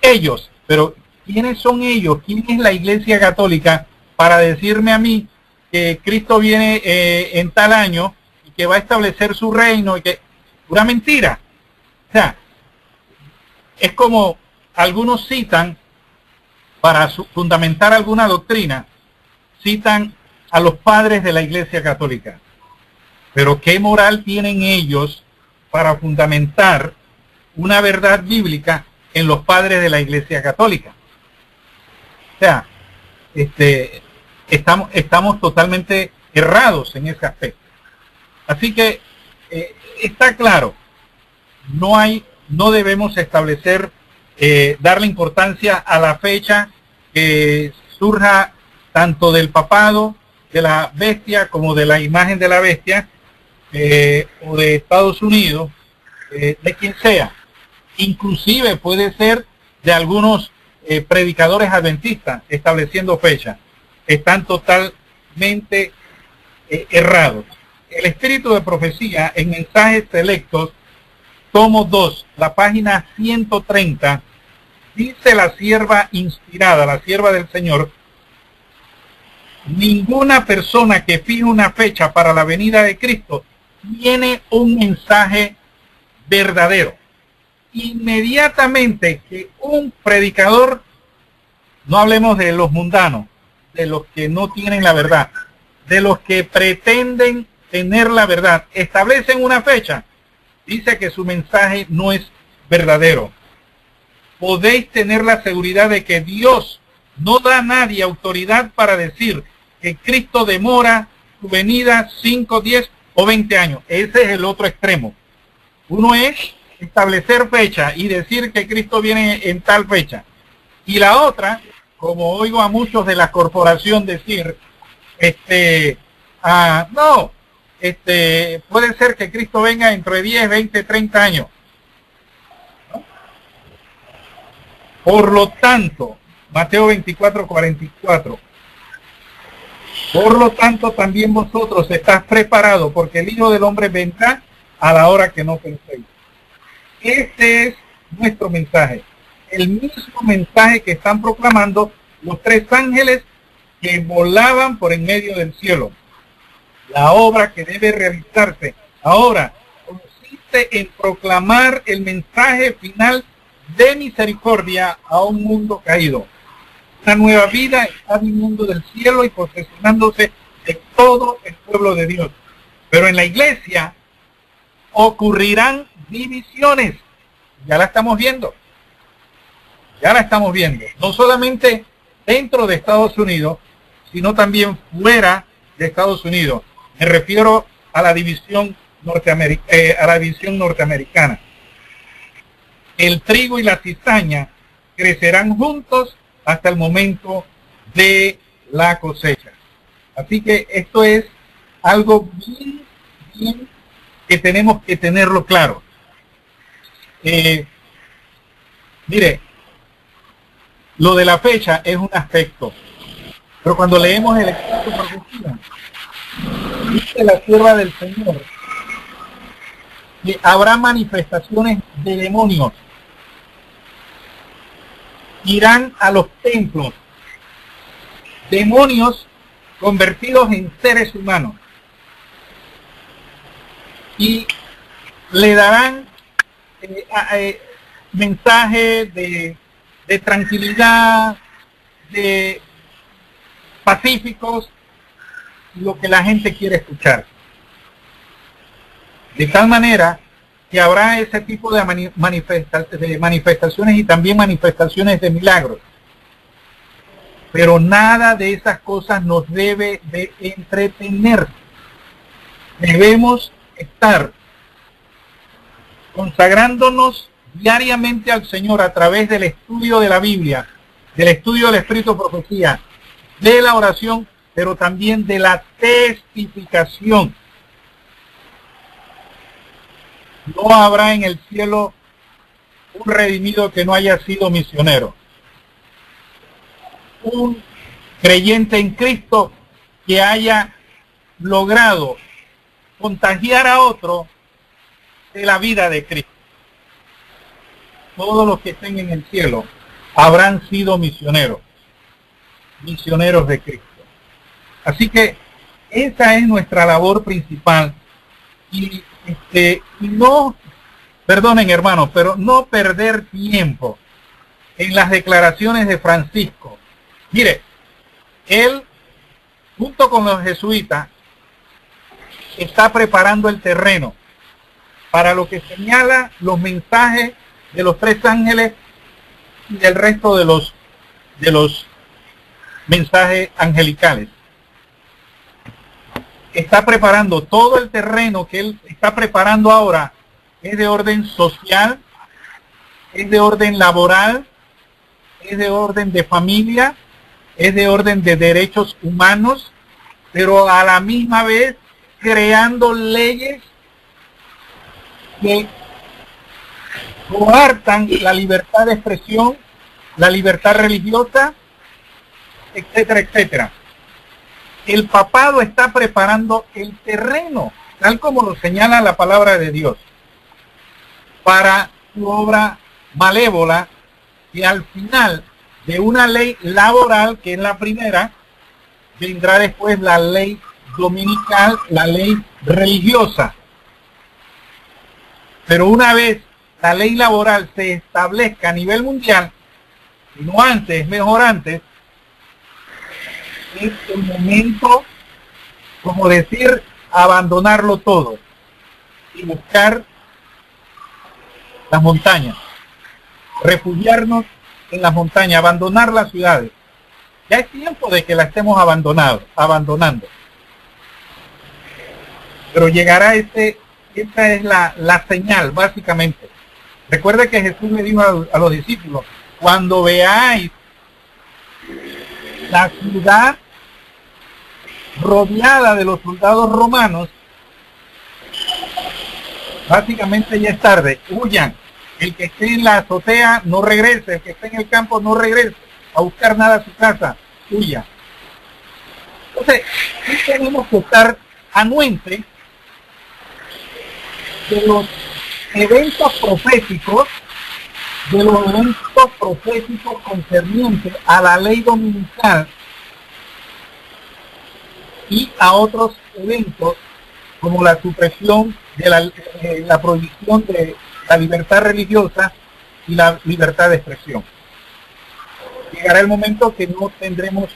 Ellos, pero ¿quiénes son ellos? ¿Quién es la Iglesia Católica para decirme a mí que Cristo viene en tal año y que va a establecer su reino? Y que pura mentira. O sea, es como algunos citan para fundamentar alguna doctrina, citan a los padres de la Iglesia Católica. Pero ¿qué moral tienen ellos para fundamentar una verdad bíblica en los padres de la Iglesia Católica? O sea, estamos totalmente errados en ese aspecto. Así que está claro, no debemos establecer, darle importancia a la fecha que surja tanto del papado, de la bestia, como de la imagen de la bestia, o de Estados Unidos, de quien sea. Inclusive puede ser de algunos predicadores adventistas estableciendo fecha. Están totalmente errados. El espíritu de profecía en Mensajes Selectos, tomo 2, la página 130, dice la sierva inspirada, la sierva del Señor: ninguna persona que fije una fecha para la venida de Cristo tiene un mensaje verdadero. Inmediatamente que un predicador, no hablemos de los mundanos, de los que no tienen la verdad, de los que pretenden tener la verdad, establecen una fecha, dice que su mensaje no es verdadero. Podéis tener la seguridad de que Dios no da a nadie autoridad para decir que Cristo demora su venida 5, 10 o 20 años. Ese es el otro extremo. Uno es establecer fecha y decir que Cristo viene en tal fecha. Y la otra, como oigo a muchos de la corporación decir, puede ser que Cristo venga dentro de 10, 20, 30 años. ¿No? Por lo tanto, Mateo 24, 44. Por lo tanto, también vosotros estáis preparados, porque el Hijo del Hombre vendrá a la hora que no penséis. Este es nuestro mensaje. El mismo mensaje que están proclamando los 3 ángeles que volaban por en medio del cielo. La obra que debe realizarse ahora consiste en proclamar el mensaje final de misericordia a un mundo caído. Una nueva vida está viniendo del cielo y posesionándose de todo el pueblo de Dios. Pero en la iglesia ocurrirán divisiones. Ya la estamos viendo. Ya la estamos viendo, no solamente dentro de Estados Unidos, sino también fuera de Estados Unidos. Me refiero a la división norteamericana. El trigo y la cizaña crecerán juntos hasta el momento de la cosecha. Así que esto es algo bien que tenemos que tenerlo claro. Mire, lo de la fecha es un aspecto, pero cuando leemos el Espíritu Profecía, dice la sierva del Señor que habrá manifestaciones de demonios, irán a los templos, demonios convertidos en seres humanos, y le darán mensajes de tranquilidad, de pacíficos, lo que la gente quiere escuchar. De tal manera que habrá ese tipo de manifestaciones y también manifestaciones de milagros. Pero nada de esas cosas nos debe de entretener. Debemos estar consagrándonos diariamente al Señor a través del estudio de la Biblia, del estudio del Espíritu de Profecía, de la oración, pero también de la testificación. No habrá en el cielo un redimido que no haya sido misionero. Un creyente en Cristo que haya logrado contagiar a otro de la vida de Cristo. Todos los que estén en el cielo habrán sido misioneros de Cristo. Así que esa es nuestra labor principal. Y no, perdonen hermanos, pero no perder tiempo en las declaraciones de Francisco. Mire, él, junto con los jesuitas, está preparando el terreno para lo que señala los mensajes de los 3 ángeles y del resto de los mensajes angelicales. Está preparando todo el terreno que él está preparando ahora, es de orden social, es de orden laboral, es de orden de familia, es de orden de derechos humanos, pero a la misma vez creando leyes que coartan la libertad de expresión, la libertad religiosa, etcétera, etcétera. El papado está preparando el terreno, tal como lo señala la palabra de Dios, para su obra malévola, y al final de una ley laboral, que es la primera, vendrá después la ley dominical, la ley religiosa. Pero una vez la ley laboral se establezca a nivel mundial, y no antes, es mejor antes, es el momento, como decir, abandonarlo todo y buscar las montañas, refugiarnos en las montañas, abandonar las ciudades. Ya es tiempo de que la estemos abandonando. Pero llegará esa es la señal, básicamente. Recuerde que Jesús le dijo a los discípulos, cuando veáis la ciudad rodeada de los soldados romanos, básicamente ya es tarde, huyan. El que esté en la azotea no regrese, el que esté en el campo no regrese a buscar nada a su casa, huya. Entonces, sí tenemos que estar anuentes de los eventos proféticos, concernientes a la ley dominical y a otros eventos como la supresión de la prohibición de la libertad religiosa y la libertad de expresión. Llegará el momento que no tendremos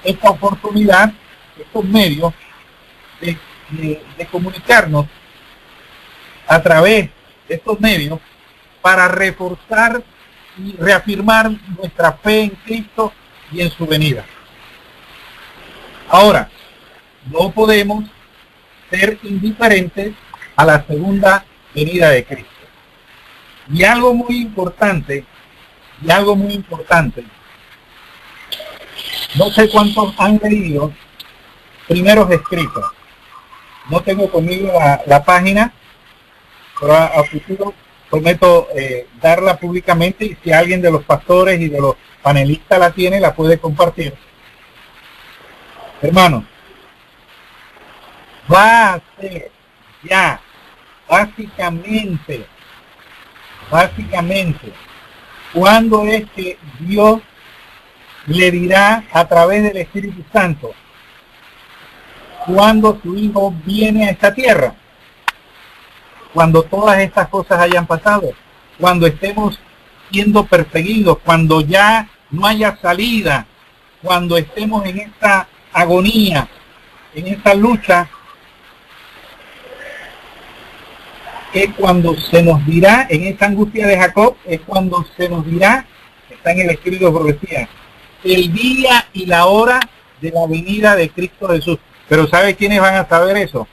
esta oportunidad, estos medios de comunicarnos a través de estos medios para reforzar y reafirmar nuestra fe en Cristo y en su venida. Ahora, no podemos ser indiferentes a la segunda venida de Cristo. Y algo muy importante, no sé cuántos han leído Primeros Escritos. No tengo conmigo la página, pero a futuro prometo darla públicamente, y si alguien de los pastores y de los panelistas la tiene, la puede compartir. Hermanos, va a ser ya básicamente, cuando es que Dios le dirá a través del Espíritu Santo cuando su Hijo viene a esta tierra, cuando todas estas cosas hayan pasado, cuando estemos siendo perseguidos, cuando ya no haya salida, cuando estemos en esta agonía, en esta lucha, es cuando se nos dirá, en esta angustia de Jacob, es cuando se nos dirá, está en el Espíritu de profecía, el día y la hora de la venida de Cristo Jesús. Pero ¿sabe quiénes van a saber eso?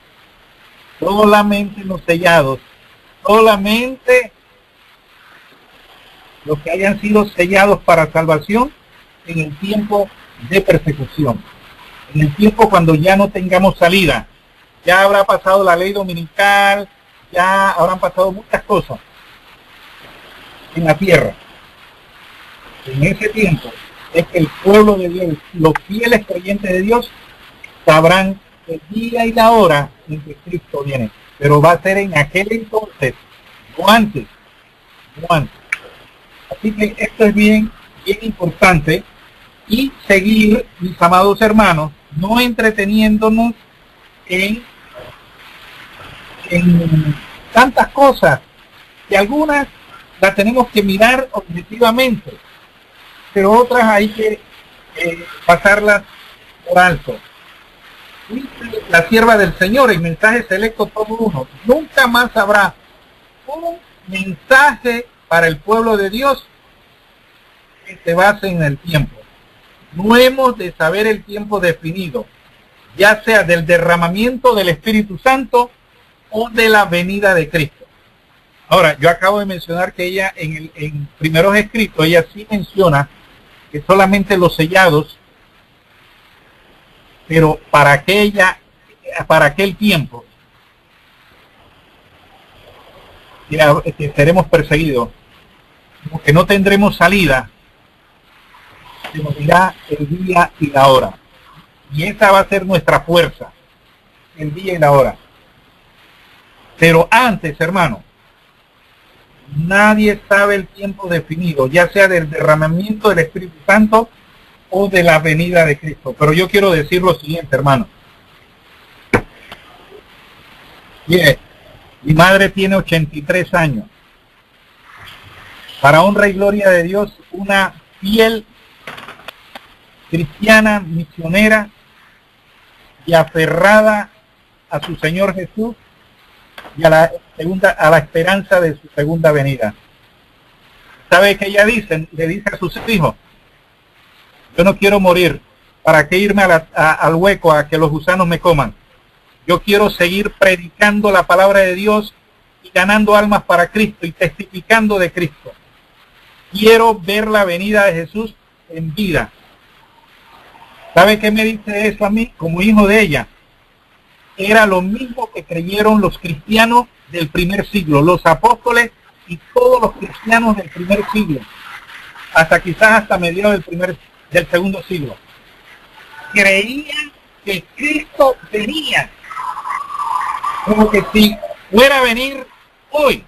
Solamente los sellados, solamente los que hayan sido sellados para salvación en el tiempo de persecución, en el tiempo cuando ya no tengamos salida. Ya habrá pasado la ley dominical, ya habrán pasado muchas cosas en la tierra. En ese tiempo es que el pueblo de Dios, los fieles creyentes de Dios, sabrán el día y la hora en que Cristo viene. Pero va a ser en aquel entonces, no antes. Así que esto es bien importante. Y seguir, mis amados hermanos, no entreteniéndonos en tantas cosas, que algunas las tenemos que mirar objetivamente, pero otras hay que pasarlas por alto. Dice la sierva del Señor, el mensaje selecto tomo 1, nunca más habrá un mensaje para el pueblo de Dios que se base en el tiempo. No hemos de saber el tiempo definido, ya sea del derramamiento del Espíritu Santo o de la venida de Cristo. Ahora, yo acabo de mencionar que ella en Primeros Escritos, ella sí menciona que solamente los sellados, pero para aquel tiempo que seremos perseguidos, como que no tendremos salida, se nos dirá el día y la hora. Y esa va a ser nuestra fuerza, el día y la hora. Pero antes, hermano, nadie sabe el tiempo definido, ya sea del derramamiento del Espíritu Santo o de la venida de Cristo. Pero yo quiero decir lo siguiente, hermano. Mire, mi madre tiene 83 años. Para honra y gloria de Dios, una fiel cristiana, misionera y aferrada a su Señor Jesús y a la esperanza de su segunda venida. ¿Sabe qué ella dice? Le dice a sus hijos: yo no quiero morir. ¿Para qué irme al hueco a que los gusanos me coman? Yo quiero seguir predicando la palabra de Dios y ganando almas para Cristo y testificando de Cristo. Quiero ver la venida de Jesús en vida. ¿Sabe qué me dice eso a mí? Como hijo de ella. Era lo mismo que creyeron los cristianos del primer siglo, los apóstoles y todos los cristianos del primer siglo, hasta mediados del segundo siglo. Creían que Cristo venía, como que si fuera a venir hoy,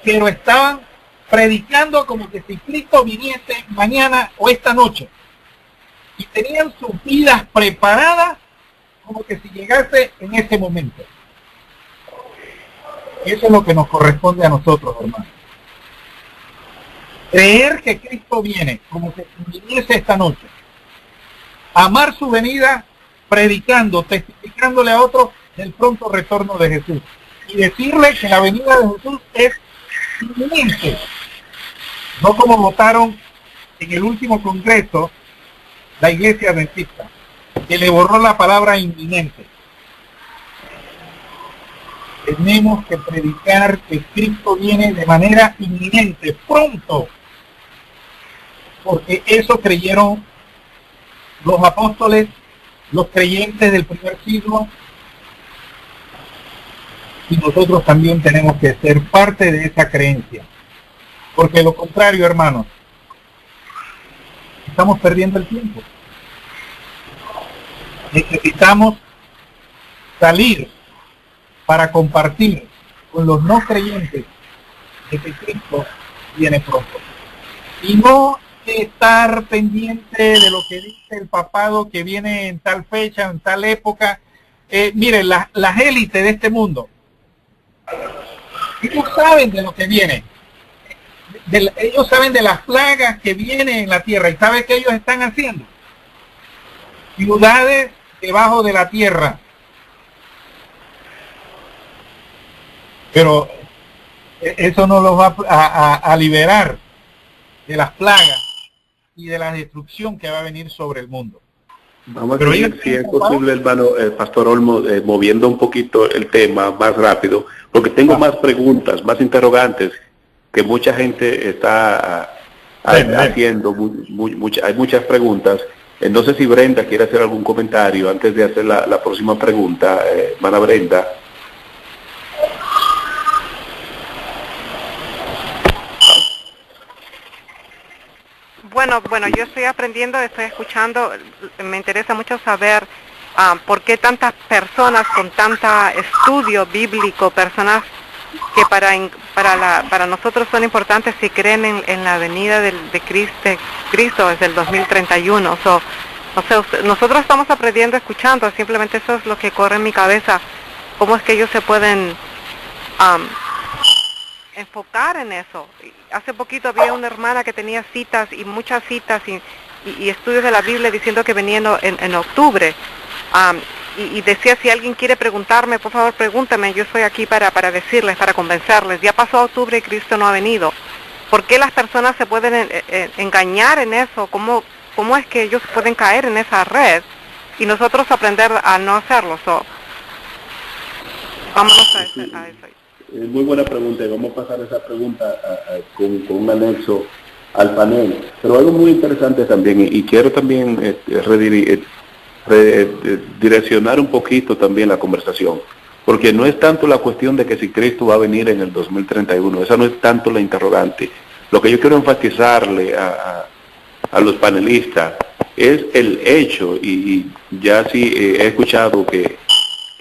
pero estaban predicando como que si Cristo viniese mañana o esta noche, y tenían sus vidas preparadas como que si llegase en ese momento. Eso es lo que nos corresponde a nosotros, hermanos. Creer que Cristo viene como que si viniese esta noche. Amar su venida predicando, testificándole a otros del pronto retorno de Jesús. Y decirle que la venida de Jesús es inminente. no como votaron en el último congreso la iglesia adventista, que le borró la palabra inminente. Tenemos que predicar que Cristo viene de manera inminente, pronto, porque eso creyeron los apóstoles, los creyentes del primer siglo, y nosotros también tenemos que ser parte de esa creencia, porque lo contrario, hermanos, estamos perdiendo el tiempo. Necesitamos salir para compartir con los no creyentes de que Cristo viene pronto. Y no estar pendiente de lo que dice el papado que viene en tal fecha, en tal época. Miren, las élites de este mundo, ellos saben de lo que viene. Ellos saben de las plagas que vienen en la tierra. ¿Y saben qué ellos están haciendo? Ciudades debajo de la tierra. Pero eso no los va a liberar de las plagas y de la destrucción que va a venir sobre el mundo. Vamos a ver si es posible, hermano, Pastor Olmo, moviendo un poquito el tema más rápido, porque tengo más preguntas, más interrogantes que mucha gente está haciendo. Hay muchas preguntas. No sé si Brenda quiere hacer algún comentario antes de hacer la próxima pregunta, hermana Brenda. Bueno, yo estoy aprendiendo, estoy escuchando, me interesa mucho saber por qué tantas personas con tanta estudio bíblico, personas que para nosotros son importantes si creen en la venida de Cristo desde el 2031. Nosotros estamos aprendiendo, escuchando, simplemente eso es lo que corre en mi cabeza, cómo es que ellos se pueden enfocar en eso. Hace poquito había una hermana que tenía citas y muchas citas y estudios de la Biblia diciendo que venían en octubre. Y decía, si alguien quiere preguntarme, por favor pregúntame, yo estoy aquí para decirles, para convencerles. Ya pasó octubre y Cristo no ha venido. ¿Por qué las personas se pueden engañar en eso? ¿Cómo es que ellos pueden caer en esa red y nosotros aprender a no hacerlo? Vámonos a eso. Muy buena pregunta, y vamos a pasar esa pregunta con un anexo al panel. Pero algo muy interesante también, y quiero también redireccionar un poquito también la conversación, porque no es tanto la cuestión de que si Cristo va a venir en el 2031, esa no es tanto la interrogante. Lo que yo quiero enfatizarle a los panelistas es el hecho, y ya sí he escuchado que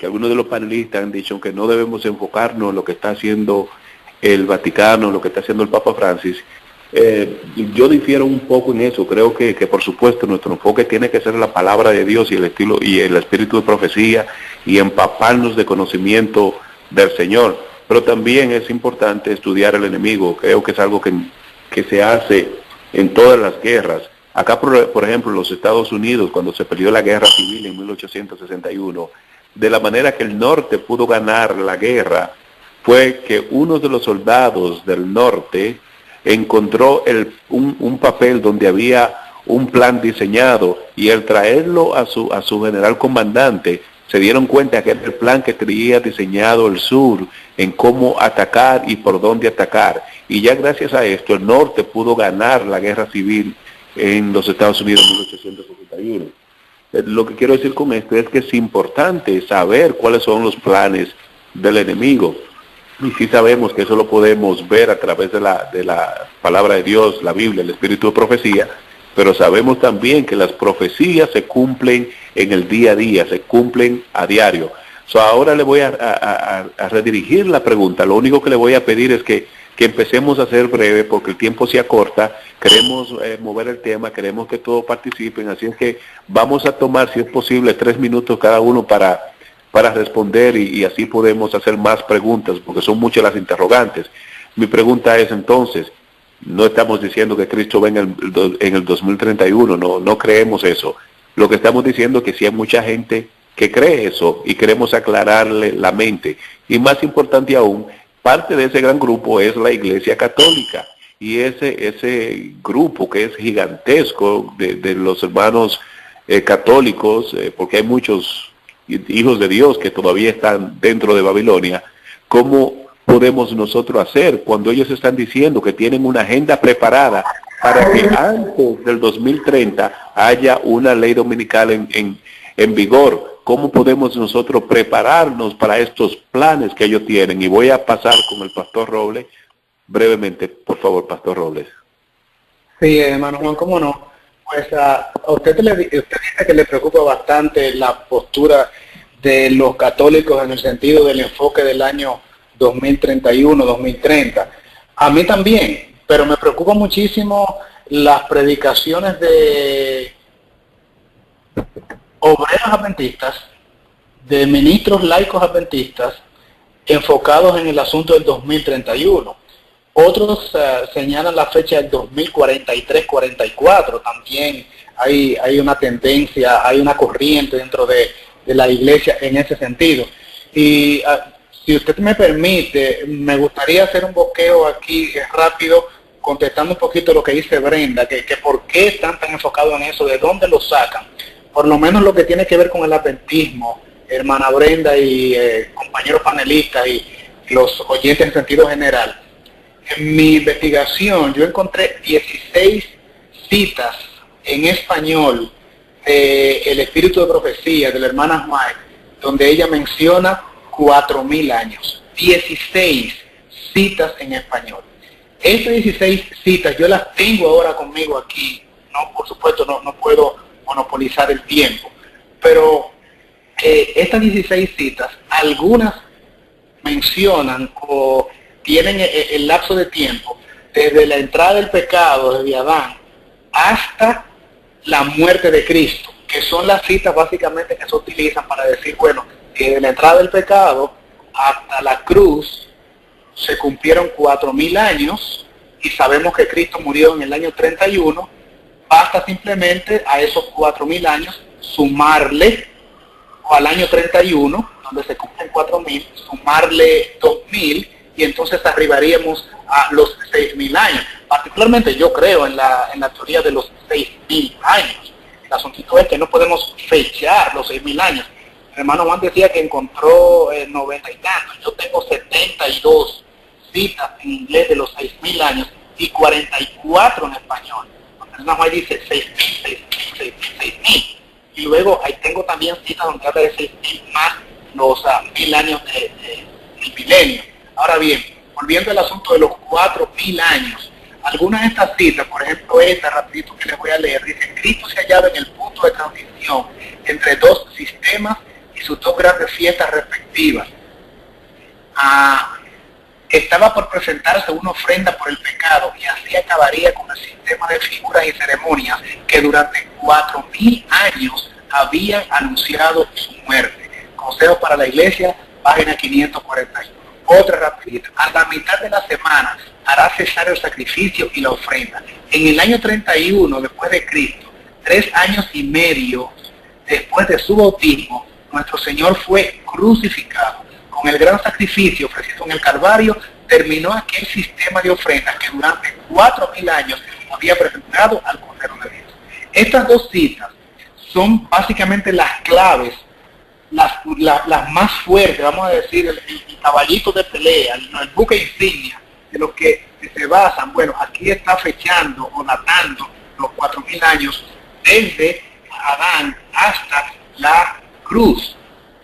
algunos de los panelistas han dicho que no debemos enfocarnos en lo que está haciendo el Vaticano, lo que está haciendo el Papa Francis. Yo difiero un poco en eso. Creo que por supuesto nuestro enfoque tiene que ser la palabra de Dios y el espíritu de profecía y empaparnos de conocimiento del Señor. Pero también es importante estudiar el enemigo. Creo que es algo que se hace en todas las guerras. Acá, por ejemplo, en los Estados Unidos, cuando se peleó la guerra civil en 1861, de la manera que el norte pudo ganar la guerra fue que uno de los soldados del norte encontró un papel donde había un plan diseñado, y al traerlo a su general comandante se dieron cuenta que era el plan que tenía diseñado el sur en cómo atacar y por dónde atacar, y ya gracias a esto el norte pudo ganar la guerra civil en los Estados Unidos en 1861. Lo que quiero decir con esto es que es importante saber cuáles son los planes del enemigo. Y sí sabemos que eso lo podemos ver a través de la palabra de Dios, la Biblia, el espíritu de profecía, pero sabemos también que las profecías se cumplen en el día a día, se cumplen a diario. Ahora le voy a redirigir la pregunta. Lo único que le voy a pedir es que empecemos a ser breve porque el tiempo se acorta. Queremos mover el tema, queremos que todos participen, así es que vamos a tomar, si es posible, 3 minutos cada uno para responder y así podemos hacer más preguntas, porque son muchas las interrogantes. Mi pregunta es entonces, no estamos diciendo que Cristo venga en el 2031, no creemos eso. Lo que estamos diciendo es que sí hay mucha gente que cree eso y queremos aclararle la mente. Y más importante aún, parte de ese gran grupo es la Iglesia Católica. y ese grupo que es gigantesco de los hermanos católicos, porque hay muchos hijos de Dios que todavía están dentro de Babilonia, ¿cómo podemos nosotros hacer cuando ellos están diciendo que tienen una agenda preparada para que antes del 2030 haya una ley dominical en vigor? ¿Cómo podemos nosotros prepararnos para estos planes que ellos tienen? Y voy a pasar con el Pastor Robles brevemente, por favor, Pastor Robles. Sí, hermano Juan, ¿cómo no? Pues a usted dice que le preocupa bastante la postura de los católicos en el sentido del enfoque del año 2031, 2030. A mí también, pero me preocupa muchísimo las predicaciones de obreros adventistas, de ministros laicos adventistas, enfocados en el asunto del 2031. Otros señalan la fecha del 2043-44. También hay una tendencia, hay una corriente dentro de la iglesia en ese sentido. Y si usted me permite, me gustaría hacer un boqueo aquí rápido, contestando un poquito lo que dice Brenda, que por qué están tan enfocados en eso, de dónde lo sacan. Por lo menos lo que tiene que ver con el adventismo, hermana Brenda y compañeros panelistas y los oyentes en sentido general. En mi investigación yo encontré 16 citas en español de El Espíritu de Profecía de la hermana White, donde ella menciona 4.000 años. 16 citas en español. Estas 16 citas yo las tengo ahora conmigo aquí. No, por supuesto, no puedo monopolizar el tiempo, pero estas 16 citas, algunas mencionan o tienen el lapso de tiempo desde la entrada del pecado, desde Adán, hasta la muerte de Cristo, que son las citas básicamente que se utilizan para decir, bueno, desde la entrada del pecado hasta la cruz se cumplieron 4.000 años y sabemos que Cristo murió en el año 31, basta simplemente a esos 4.000 años sumarle, o al año 31, donde se cumplen 4.000, sumarle 2.000, y entonces arribaríamos a los 6.000 años. Particularmente yo creo en la teoría de los 6.000 años. El asunto es que no podemos fechar los 6.000 años. El hermano Juan decía que encontró 90 y tantos. Yo tengo 72 citas en inglés de los 6.000 años y 44 en español. El hermano Juan dice 6.000, 6.000, 6.000. Y luego ahí tengo también citas donde habla de 6.000 más los 1.000 años del milenio. Ahora bien, volviendo al asunto de los 4.000 años, algunas de estas citas, por ejemplo esta rapidito que les voy a leer, dice: Cristo se hallaba en el punto de transición entre dos sistemas y sus dos grandes fiestas respectivas. Estaba por presentarse una ofrenda por el pecado y así acabaría con el sistema de figuras y ceremonias que durante 4.000 años habían anunciado su muerte. Consejo para la Iglesia, página 541. Otra rapidita. A la mitad de la semana hará cesar el sacrificio y la ofrenda. En el año 31 después de Cristo, 3 años y medio después de su bautismo, nuestro Señor fue crucificado. Con el gran sacrificio ofrecido en el Calvario, terminó aquel sistema de ofrendas que durante 4.000 años había presentado al Cordero de Dios. Estas dos citas son básicamente las claves, las más fuertes, vamos a decir, el caballito de pelea, el buque insignia de los que se basan. Bueno, aquí está fechando o datando los 4.000 años desde Adán hasta la cruz.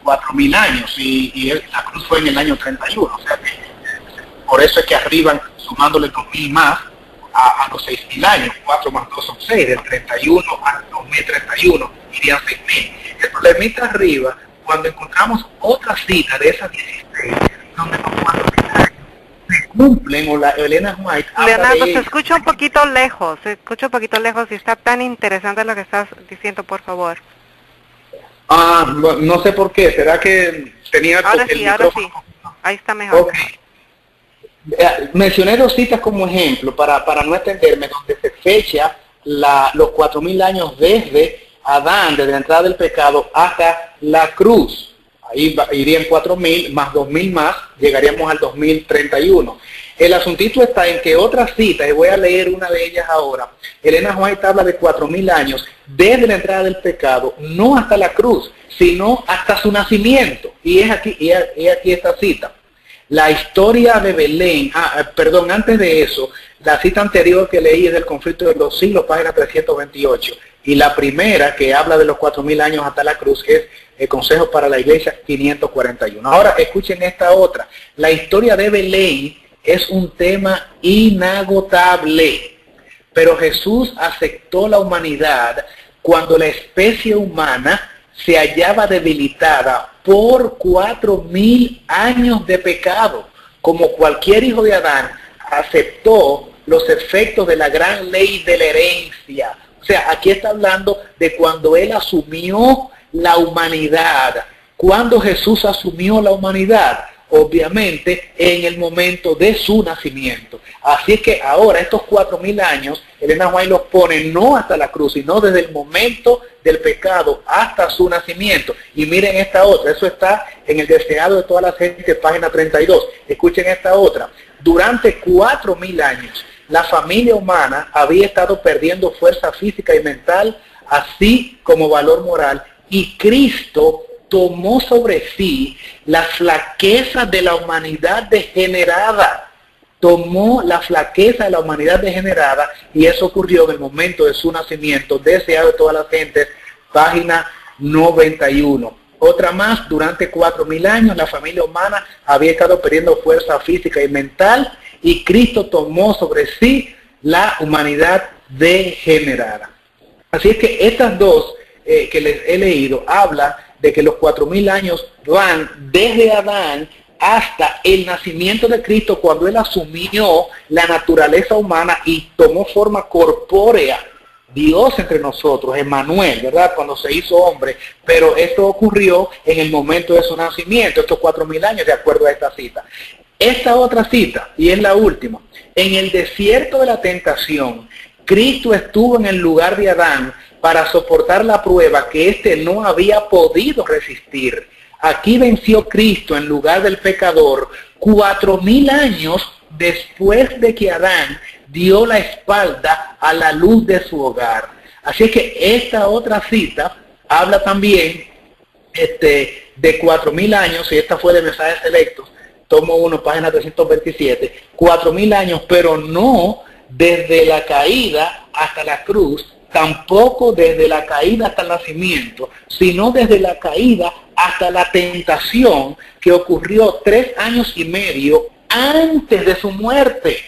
4.000 años y la cruz fue en el año 31, o sea que por eso es que arriban sumándole 2.000 más a los 6.000 años. 4 más 2 son 6, del 31 al 2031 irían 6.000. El problemita arriba, cuando encontramos otra cita de esas 16, donde los 4.000 años se cumplen, o la Elena White Leonardo, se escucha un poquito lejos, y está tan interesante lo que estás diciendo, por favor. No sé por qué, ¿será que tenía ahora el sí, micrófono? ahora sí, ahí está mejor. Okay. Mencioné dos citas como ejemplo para no extenderme, donde se fecha los 4.000 años desde Adán, desde la entrada del pecado hasta la cruz. Ahí irían 4.000 más 2.000 más, llegaríamos al 2031. El asuntito está en que otra cita, y voy a leer una de ellas ahora, Elena White habla de 4.000 años desde la entrada del pecado, no hasta la cruz, sino hasta su nacimiento. Y es aquí esta cita. La historia de Belén, antes de eso, la cita anterior que leí es del conflicto de los siglos, página 328. Y la primera, que habla de los 4.000 años hasta la cruz, es el Consejo para la Iglesia 541. Ahora escuchen esta otra. La historia de Belén es un tema inagotable, pero Jesús aceptó la humanidad cuando la especie humana se hallaba debilitada por 4.000 años de pecado. Como cualquier hijo de Adán, aceptó los efectos de la gran ley de la herencia. O sea, aquí está hablando de cuando Él asumió la humanidad. Cuando Jesús asumió la humanidad, obviamente en el momento de su nacimiento. Así es que ahora estos 4.000 años, Elena White los pone no hasta la cruz, sino desde el momento del pecado hasta su nacimiento. Y miren esta otra, eso está en el deseado de toda la gente, página 32. Escuchen esta otra. Durante 4.000 años, la familia humana había estado perdiendo fuerza física y mental, así como valor moral, y Cristo tomó sobre sí la flaqueza de la humanidad degenerada. Tomó la flaqueza de la humanidad degenerada, y eso ocurrió en el momento de su nacimiento, deseado de todas las gentes, página 91. Otra más, durante 4.000 años la familia humana había estado perdiendo fuerza física y mental, y Cristo tomó sobre sí la humanidad degenerada. Así es que estas dos que les he leído habla de que los 4.000 años van desde Adán hasta el nacimiento de Cristo, cuando Él asumió la naturaleza humana y tomó forma corpórea, Dios entre nosotros, Emmanuel, ¿verdad? Cuando se hizo hombre, pero esto ocurrió en el momento de su nacimiento, estos 4.000 años, de acuerdo a esta cita. Esta otra cita, y es la última, en el desierto de la tentación, Cristo estuvo en el lugar de Adán para soportar la prueba que éste no había podido resistir. Aquí venció Cristo en lugar del pecador 4.000 años después de que Adán dio la espalda a la luz de su hogar. Así es que esta otra cita habla también de 4.000 años, y esta fue de Mensajes Selectos, tomo 1, página 327, 4.000 años, pero no desde la caída hasta la cruz, tampoco desde la caída hasta el nacimiento, sino desde la caída hasta la tentación que ocurrió 3 años y medio antes de su muerte.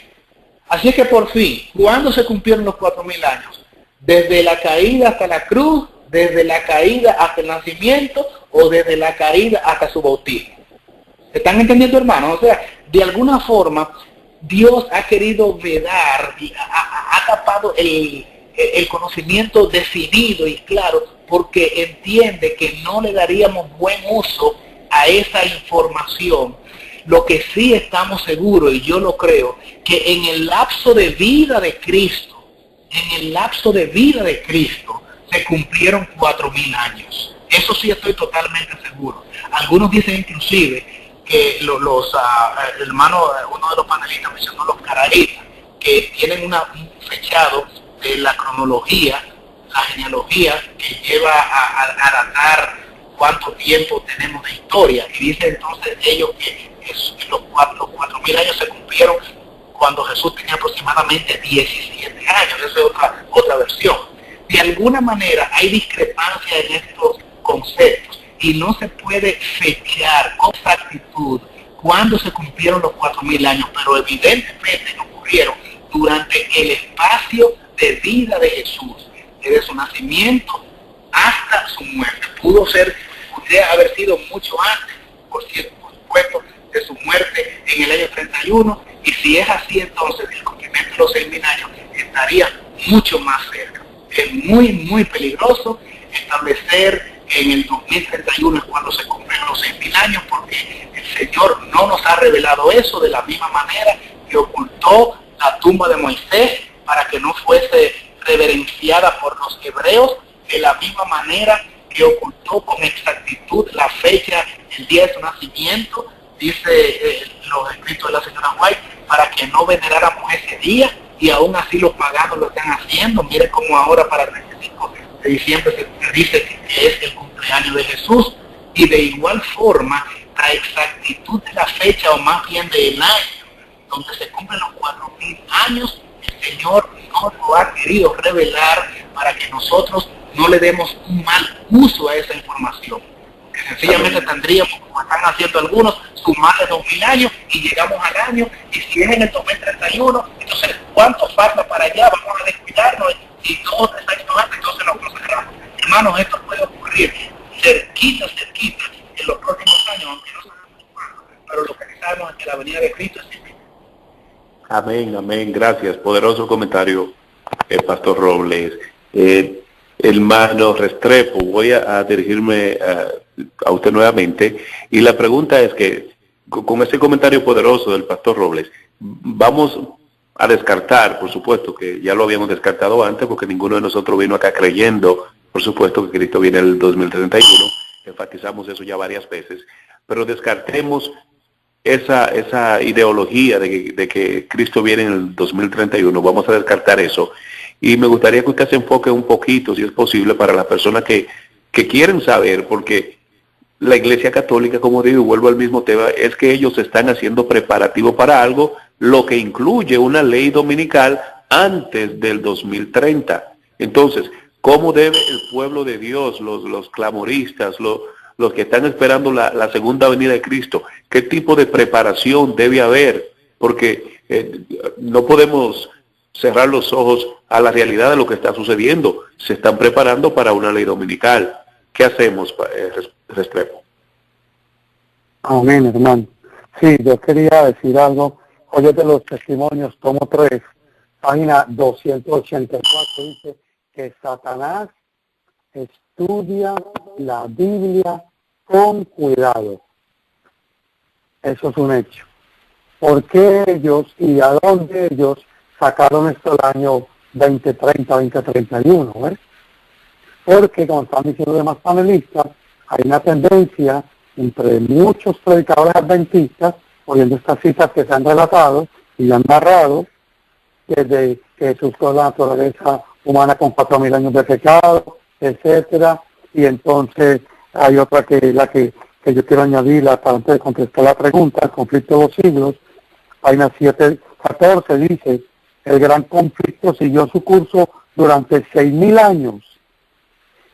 Así que por fin, ¿cuándo se cumplieron los 4.000 años? ¿Desde la caída hasta la cruz, desde la caída hasta el nacimiento, o desde la caída hasta su bautismo? ¿Están entendiendo, hermanos? O sea, de alguna forma, Dios ha querido vedar, y ha tapado el conocimiento definido y claro, porque entiende que no le daríamos buen uso a esa información. Lo que sí estamos seguros, y yo lo creo, que en el lapso de vida de Cristo, se cumplieron 4.000 años. Eso sí estoy totalmente seguro. Algunos dicen inclusive que los hermanos, uno de los panelistas mencionó los caraítas, que tienen un fechado de la cronología, la genealogía, que lleva a datar cuánto tiempo tenemos de historia. Y dicen entonces ellos que los 4.000 años se cumplieron cuando Jesús tenía aproximadamente 17 años. Esa es otra versión. De alguna manera hay discrepancia en estos conceptos, y no se puede fechar con exactitud cuándo se cumplieron los 4.000 años, pero evidentemente ocurrieron durante el espacio de vida de Jesús, desde su nacimiento hasta su muerte. Podría haber sido mucho antes, por supuesto, de su muerte en el año 31, y si es así, entonces el cumplimiento de los 6.000 años estaría mucho más cerca. Es muy, muy peligroso establecer en el 2031 es cuando se cumplen los 6.000 años, porque el Señor no nos ha revelado eso, de la misma manera que ocultó la tumba de Moisés para que no fuese reverenciada por los hebreos, de la misma manera que ocultó con exactitud la fecha, el día de su nacimiento. Dice los escritos de la señora White para que no veneráramos ese día, y aún así los paganos lo están haciendo. Miren cómo ahora para el 25 de diciembre se dice que es el cumpleaños de Jesús, y de igual forma la exactitud de la fecha, o más bien del año, donde se cumplen los 4000 años, el Señor no lo ha querido revelar para que nosotros no le demos un mal uso a esa información. Que sencillamente tendríamos, como están haciendo algunos, sumarle 2000 años y llegamos al año, y si es en el 2031, entonces ¿cuánto falta para allá? Vamos a descuidarnos y 2 o 3 años antes entonces nos consagramos. Hermanos, esto puede ocurrir cerquita en los próximos años, aunque no sabemos cuándo, pero lo que sabemos es que la venida de Cristo es inminente. Amén, amén. Gracias. Poderoso comentario, Pastor Robles. Hermano Restrepo, voy a dirigirme a usted nuevamente. Y la pregunta es que, con ese comentario poderoso del Pastor Robles, vamos a descartar, por supuesto, que ya lo habíamos descartado antes, porque ninguno de nosotros vino acá creyendo, por supuesto, que Cristo viene en el 2031. Enfatizamos eso ya varias veces. Pero descartemos esa ideología de que Cristo viene en el 2031, vamos a descartar eso. Y me gustaría que usted se enfoque un poquito, si es posible, para las personas que quieren saber, porque la Iglesia Católica, como digo, y vuelvo al mismo tema, es que ellos están haciendo preparativo para algo, lo que incluye una ley dominical antes del 2030. Entonces, ¿cómo debe el pueblo de Dios, los clamoristas, los que están esperando la segunda venida de Cristo, qué tipo de preparación debe haber? Porque no podemos cerrar los ojos a la realidad de lo que está sucediendo. Se están preparando para una ley dominical. ¿Qué hacemos, Restrepo? Amén, hermano. Sí, yo quería decir algo. Oye, de los testimonios, tomo 3, página 284, dice que Satanás estudia la Biblia con cuidado. Eso es un hecho. ¿Por qué ellos y a dónde ellos sacaron esto el año 2030, 2031? ¿Ves? Porque, como están diciendo los demás panelistas, hay una tendencia entre muchos predicadores adventistas, oyendo estas citas que se han relatado y han narrado, desde que Jesús creó la naturaleza humana con 4000 años de pecado, etcétera, y entonces hay otra que es la que yo quiero añadirla para antes de contestar la pregunta, el conflicto de los siglos, página 714 dice, el gran conflicto siguió su curso durante 6000 años.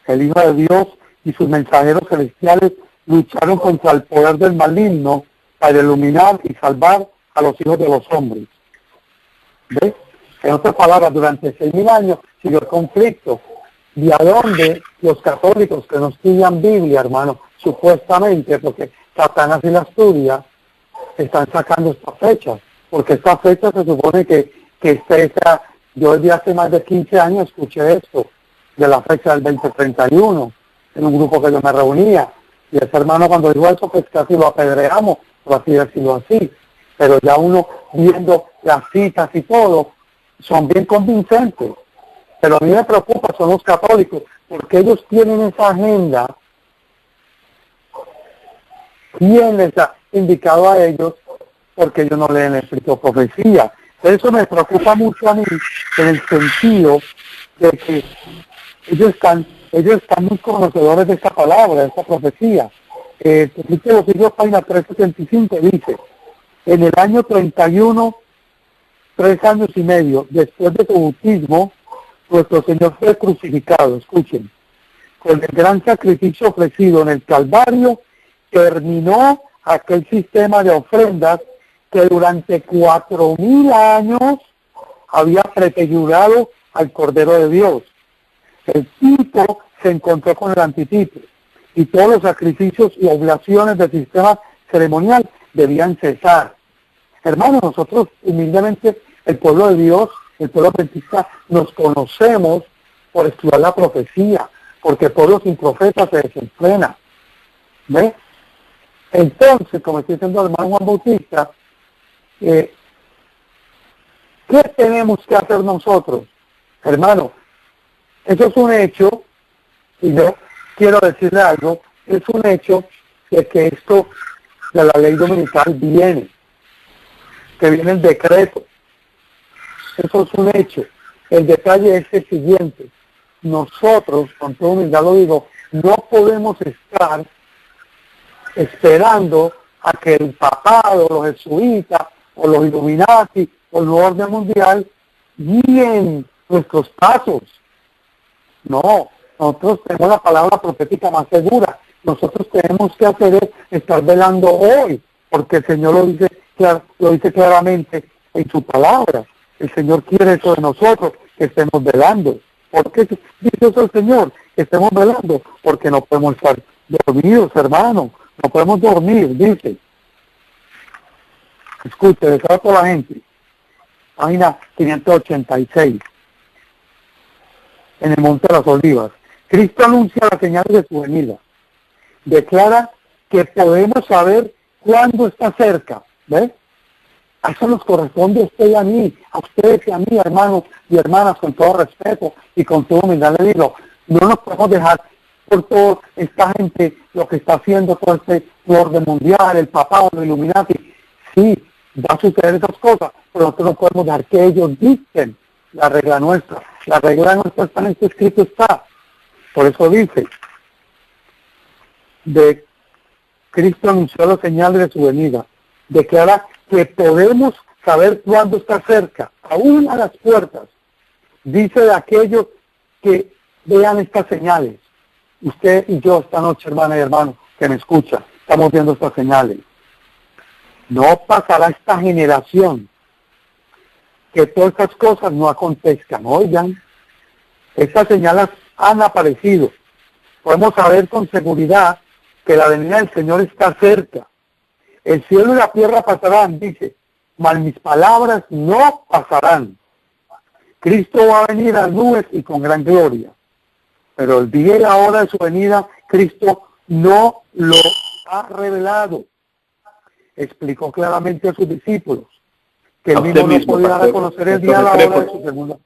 El Hijo de Dios y sus mensajeros celestiales lucharon contra el poder del maligno para iluminar y salvar a los hijos de los hombres. ¿Ves? En otras palabras, durante 6000 años siguió el conflicto. ¿Y a dónde los católicos que no estudian Biblia, hermano, supuestamente, porque Satanás sí la estudia, están sacando estas fechas? Porque esta fecha se supone que está, yo desde hace más de 15 años escuché esto, de la fecha del 2031, en un grupo que yo me reunía, y ese hermano cuando dijo eso, pues casi lo apedreamos, por así decirlo así, pero ya uno viendo las citas y todo, son bien convincentes. Pero a mí me preocupa son los católicos, porque ellos tienen esa agenda, ¿quién les ha indicado a ellos? Porque ellos no leen el espíritu de profecía. Eso me preocupa mucho a mí, en el sentido de que ellos están muy conocedores de esta palabra, de esta profecía. El conflicto de los siglos, página 375, dice, en el año 31, 3 años y medio después de su bautismo, nuestro Señor fue crucificado, escuchen, con el gran sacrificio ofrecido en el Calvario, terminó aquel sistema de ofrendas que durante 4000 años había prefigurado al Cordero de Dios. El tipo se encontró con el antitipo y todos los sacrificios y oblaciones del sistema ceremonial debían cesar. Hermanos, nosotros humildemente, el pueblo de Dios, el pueblo adventista, nos conocemos por estudiar la profecía, porque el pueblo sin profeta se desenfrena. ¿Ves? Entonces, como estoy diciendo el hermano Juan Bautista, ¿qué tenemos que hacer nosotros? Hermano, eso es un hecho, y yo quiero decirle algo, es un hecho de que esto de la ley dominical viene. que viene el decreto. Eso es un hecho. El detalle es el siguiente. Nosotros, con toda humildad lo digo, no podemos estar esperando a que el papado, los jesuitas, o los Illuminati, o el nuevo orden mundial, guíen nuestros pasos. No, nosotros tenemos la palabra profética más segura. Nosotros tenemos que hacer es estar velando hoy, porque el Señor lo dice claramente en su palabra. El Señor quiere eso de nosotros, que estemos velando. ¿Por qué dice eso el Señor? Que estemos velando, porque no podemos estar dormidos, hermano. No podemos dormir, dice. Escuche, le trato a la gente. Página 586. En el Monte de las Olivas. Cristo anuncia las señales de su venida. Declara que podemos saber cuándo está cerca. ¿Ves? A eso nos corresponde a usted y a mí, a ustedes y a mí, hermanos y hermanas, con todo respeto y con toda humildad le digo, no nos podemos dejar por toda esta gente, lo que está haciendo todo este orden mundial, el papado, los Illuminati. Sí, va a suceder esas cosas, pero nosotros no podemos dejar que ellos dicten la regla nuestra. La regla nuestra está en este escrito, está. Por eso dice, de Cristo anunció las señales de su venida. Declara que podemos saber cuándo está cerca, aún a las puertas. Dice de aquellos que vean estas señales. Usted y yo esta noche, hermana y hermano, que me escucha, estamos viendo estas señales. No pasará esta generación que todas estas cosas no acontezcan. Oigan, estas señales han aparecido. Podemos saber con seguridad que la venida del Señor está cerca. El cielo y la tierra pasarán, dice, mas mis palabras no pasarán. Cristo va a venir a las nubes y con gran gloria. Pero el día y la hora de su venida, Cristo no lo ha revelado. Explicó claramente a sus discípulos que él mismo no podía reconocer el día y la hora de su segunda.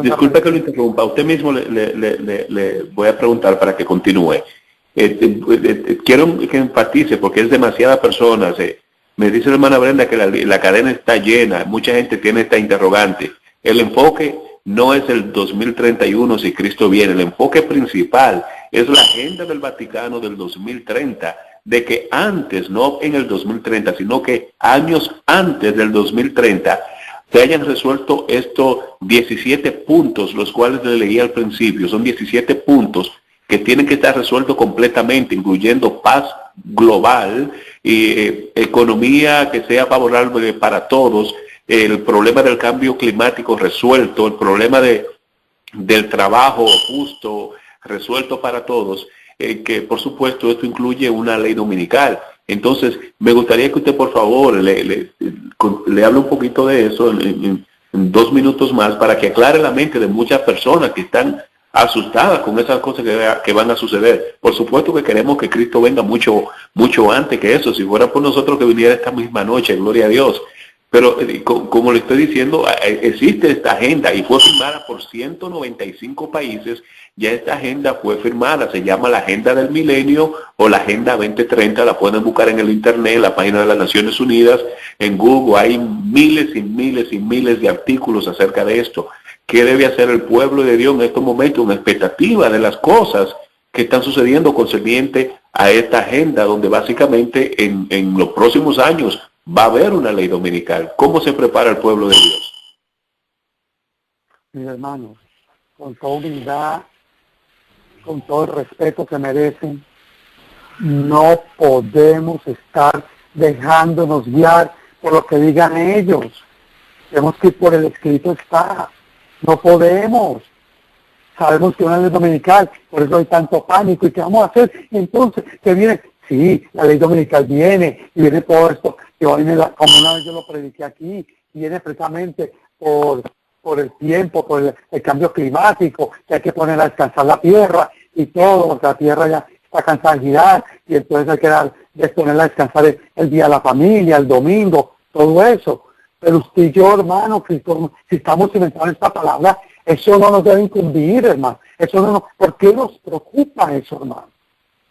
Disculpe que lo interrumpa, a usted mismo le voy a preguntar para que continúe. Quiero que enfatice, porque es demasiadas personas. Me dice la hermana Brenda que la cadena está llena, mucha gente tiene esta interrogante. El enfoque no es el 2031 si Cristo viene, el enfoque principal es la agenda del Vaticano del 2030, de que antes, no en el 2030, sino que años antes del 2030, se hayan resuelto estos 17 puntos, los cuales le leí al principio. Son 17 puntos que tienen que estar resueltos completamente, incluyendo paz global, y economía que sea favorable para todos, el problema del cambio climático resuelto, el problema del trabajo justo resuelto para todos, que por supuesto esto incluye una ley dominical. Entonces, me gustaría que usted por favor le hable un poquito de eso en 2 minutos más, para que aclare la mente de muchas personas que están asustadas con esas cosas que van a suceder. Por supuesto que queremos que Cristo venga mucho antes que eso. Si fuera por nosotros que viniera esta misma noche, gloria a Dios. Pero como le estoy diciendo, existe esta agenda y fue firmada por 195 países. Ya esta agenda fue firmada, se llama la Agenda del Milenio o la Agenda 2030, la pueden buscar en el internet, en la página de las Naciones Unidas, en Google, hay miles y miles y miles de artículos acerca de esto. ¿Qué debe hacer el pueblo de Dios en estos momentos? Una expectativa de las cosas que están sucediendo concerniente a esta agenda, donde básicamente en los próximos años va a haber una ley dominical. ¿Cómo se prepara el pueblo de Dios? Mis hermanos, con toda humildad, con todo el respeto que merecen, no podemos estar dejándonos guiar por lo que digan ellos. Tenemos que ir por el escrito está. No podemos. Sabemos que una ley dominical, por eso hay tanto pánico. ¿Y qué vamos a hacer? Entonces, ¿qué viene? Sí, la ley dominical viene, y viene todo esto, que viene como una vez yo lo prediqué aquí, viene precisamente por el tiempo, por el cambio climático, que hay que poner a descansar la tierra y todo, porque la tierra ya está cansada de girar, y entonces hay que ponerla a descansar el día de la familia, el domingo, todo eso. Pero usted y yo, hermano, si estamos inventando esta palabra, eso no nos debe incumbir, hermano. Eso no ¿por qué nos preocupa eso, hermano?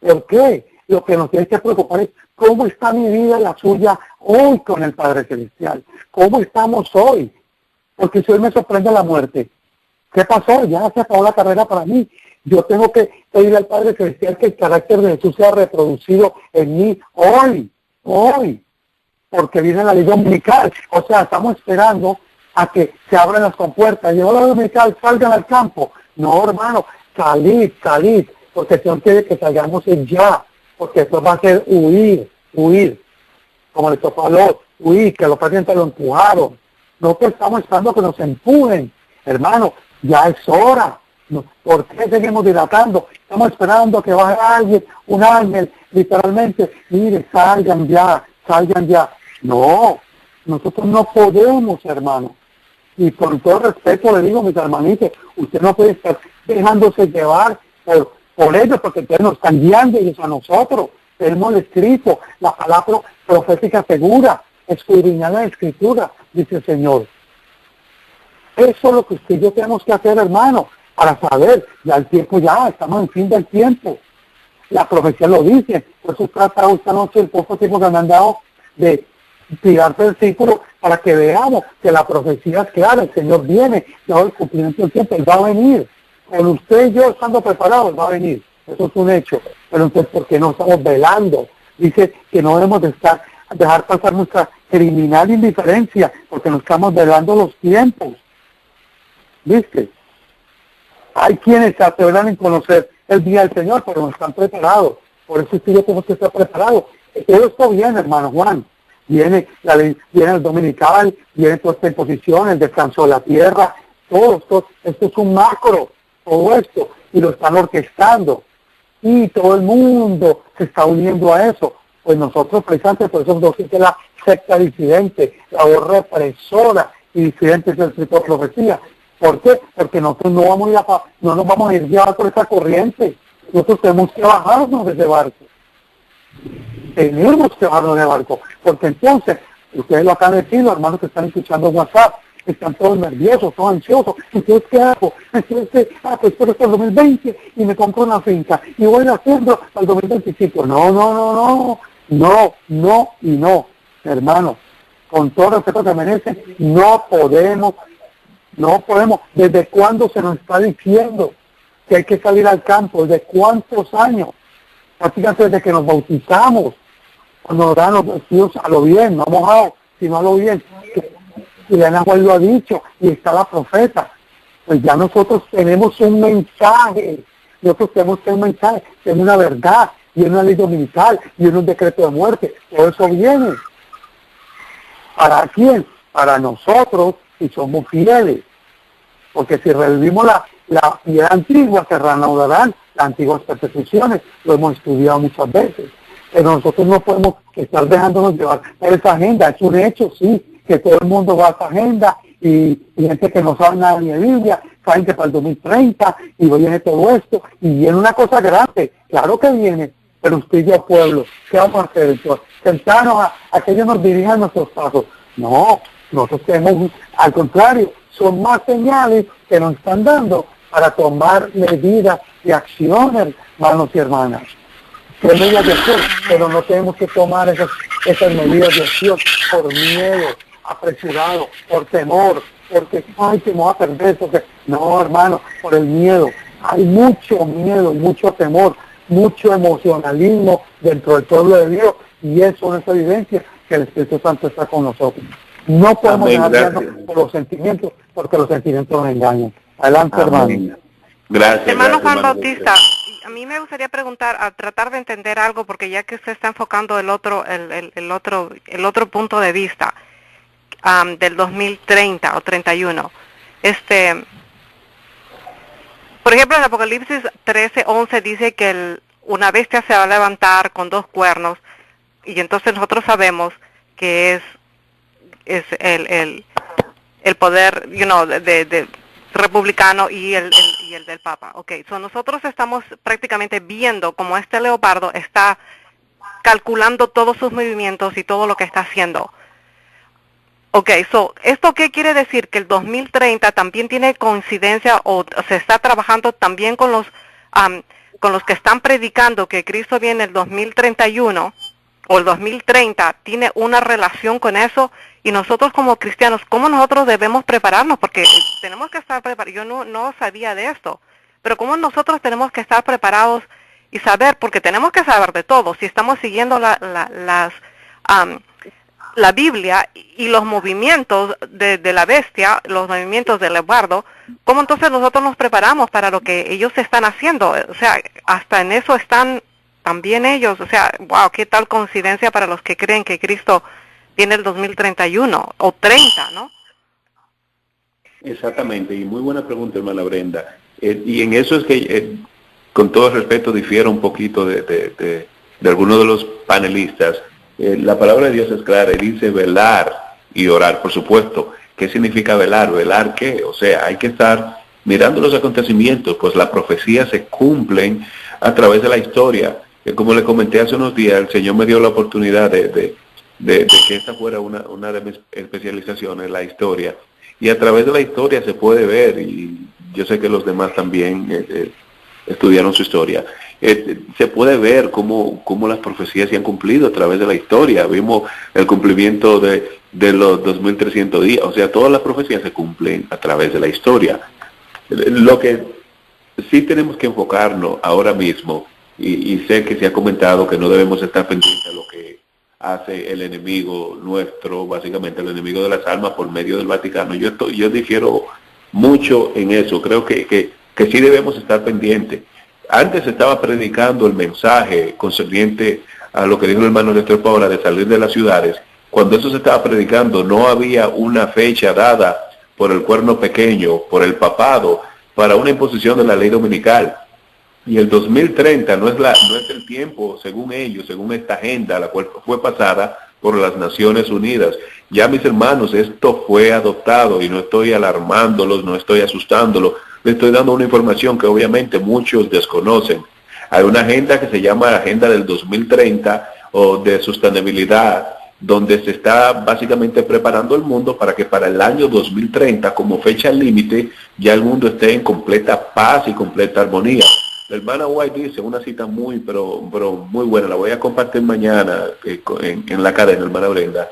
¿Por qué? lo que nos tiene que preocupar es cómo está mi vida y la suya hoy con el Padre Celestial. ¿Cómo estamos hoy? Porque si hoy me sorprende la muerte, ¿qué pasó? Ya se acabó la carrera para mí. Yo tengo que pedirle al Padre Celestial que el carácter de Jesús sea reproducido en mí hoy, porque viene la ley dominical. O sea, estamos esperando a que se abran las compuertas. Llegó la ley dominical, salgan al campo. No, hermano, salid, porque el Señor quiere que salgamos ya, porque esto va a ser huir, como le tocó a Lot, huir, que los pacientes lo empujaron. Nosotros estamos esperando que nos empujen, hermano, ya es hora. No, ¿por qué seguimos dilatando? Estamos esperando que baje alguien, un ángel, literalmente, mire, salgan ya. No, nosotros no podemos, hermano. Y con todo respeto le digo, mis hermanitos, usted no puede estar dejándose llevar por ellos, porque ustedes nos están guiando ellos a nosotros. Tenemos el escrito, la palabra profética segura, escudriñar la escritura, dice el Señor. Eso es lo que usted y yo tenemos que hacer, hermano, para saber, ya el tiempo estamos en fin del tiempo. La profecía lo dice, por eso trata esta noche el poco tiempo que me han dado de tirarte el círculo para que veamos que la profecía es clara, el Señor viene, ya el cumplimiento del tiempo, Él va a venir. Con usted y yo estando preparados, Él va a venir. Eso es un hecho. Pero entonces, ¿por qué no estamos velando? Dice que no debemos de dejar pasar nuestra criminal indiferencia, porque nos estamos velando los tiempos. ¿Viste? Hay quienes se atreverán en conocer el día del Señor, pero no están preparados. Por eso yo tengo que estar preparado. Todo esto viene, hermano Juan. Viene el dominical, viene toda esta imposición, el descanso de la tierra, todo esto es un macro, todo esto, y lo están orquestando. Y todo el mundo se está uniendo a eso. Pues nosotros, precisamente, por eso nos dice la secta disidente, la voz represora y disidente del escritor de profecía. ¿Por qué? Porque nosotros no nos vamos a ir llevar por esa corriente. Nosotros tenemos que bajarnos de ese barco. Tenemos que bajarnos de barco. Porque entonces, ustedes lo acaban de decir, los hermanos que están escuchando WhatsApp, están todos nerviosos, todos ansiosos. Entonces, ¿qué hago? Entonces, pues espero hasta el 2020 y me compro una finca. Y voy haciendo al 2025. No, y no. Hermano, con todo el respeto que merecen, no podemos. ¿Desde cuándo se nos está diciendo que hay que salir al campo? ¿Desde cuántos años? Prácticamente desde que nos bautizamos, cuando nos dan los vestidos a lo bien, no mojados, sino a lo bien. Y Elena Juan lo ha dicho, y está la profeta. Pues ya nosotros tenemos un mensaje, tenemos una verdad, y una ley dominical, y un decreto de muerte. Todo eso viene. ¿Para quién? Para nosotros, si somos fieles. Porque si revivimos la piedra antigua, se reanudarán las antiguas persecuciones. Lo hemos estudiado muchas veces. Pero nosotros no podemos estar dejándonos llevar por esa agenda. Es un hecho, sí, que todo el mundo va a esa agenda y gente que no sabe nada ni de Biblia, saben que para el 2030 y viene todo esto. Y viene una cosa grande. Claro que viene. Pero usted y yo, pueblo, ¿qué vamos a hacer entonces? Sentarnos a que ellos nos dirijan nuestros pasos. No, nosotros tenemos, al contrario, son más señales que nos están dando para tomar medidas de acción, hermanos y hermanas. ¿Qué medidas de acción? Pero no tenemos que tomar esas medidas de acción por miedo, apresurado, por temor, porque, que me voy a perder, porque, no, hermano, por el miedo. Hay mucho miedo, mucho temor, mucho emocionalismo dentro del pueblo de Dios, y eso es evidencia que el Espíritu Santo está con nosotros. No podemos dejar por los sentimientos, porque los sentimientos nos engañan. Adelante, hermano. Gracias. Hermano gracias, Juan hermano. Bautista, a mí me gustaría preguntar, a tratar de entender algo, porque ya que usted está enfocando el otro punto de vista del 2030 o 31, por ejemplo, en Apocalipsis 13:11 dice que una bestia se va a levantar con 2 cuernos, y entonces nosotros sabemos que es el poder, de republicano y el del Papa. Okay, so nosotros estamos prácticamente viendo cómo este leopardo está calculando todos sus movimientos y todo lo que está haciendo. Okay, so ¿esto qué quiere decir? Que el 2030 también tiene coincidencia o se está trabajando también con los con los que están predicando que Cristo viene el 2031 o el 2030, tiene una relación con eso. Y nosotros como cristianos, ¿cómo nosotros debemos prepararnos? Porque tenemos que estar preparados. Yo no sabía de esto, pero ¿cómo nosotros tenemos que estar preparados y saber? Porque tenemos que saber de todo. Si estamos siguiendo la Biblia y los movimientos de la bestia, los movimientos del leopardo, ¿cómo entonces nosotros nos preparamos para lo que ellos están haciendo? O sea, hasta en eso están también ellos. O sea, wow, qué tal coincidencia para los que creen que Cristo viene el 2031 o 30, ¿no? Exactamente, y muy buena pregunta, hermana Brenda. Y en eso es que, con todo respeto, difiero un poquito de algunos de los panelistas. La palabra de Dios es clara, y dice velar y orar, por supuesto. ¿Qué significa velar? ¿Velar qué? O sea, hay que estar mirando los acontecimientos, pues las profecías se cumplen a través de la historia. Como le comenté hace unos días, el Señor me dio la oportunidad de que esta fuera una de mis especializaciones, la historia. Y a través de la historia se puede ver, y yo sé que los demás también estudiaron su historia, se puede ver cómo las profecías se han cumplido a través de la historia. Vimos el cumplimiento de los 2300 días, o sea, todas las profecías se cumplen a través de la historia. Lo que sí tenemos que enfocarnos ahora mismo, y sé que se ha comentado que no debemos estar pendientes de lo que hace el enemigo nuestro, básicamente el enemigo de las almas por medio del Vaticano. Yo difiero mucho en eso. Creo que sí debemos estar pendientes. Antes estaba predicando el mensaje concerniente a lo que dijo el hermano Néstor Paola de salir de las ciudades. Cuando eso se estaba predicando, no había una fecha dada por el cuerno pequeño, por el papado, para una imposición de la ley dominical. Y el 2030 no es el tiempo, según ellos, según esta agenda, la cual fue pasada por las Naciones Unidas. Ya, mis hermanos, esto fue adoptado, y no estoy alarmándolos, no estoy asustándolos, les estoy dando una información que obviamente muchos desconocen. Hay una agenda que se llama la Agenda del 2030 o de sostenibilidad, donde se está básicamente preparando el mundo para que para el año 2030, como fecha límite, ya el mundo esté en completa paz y completa armonía. La hermana White dice una cita pero muy buena, la voy a compartir mañana en la cadena, hermana Brenda,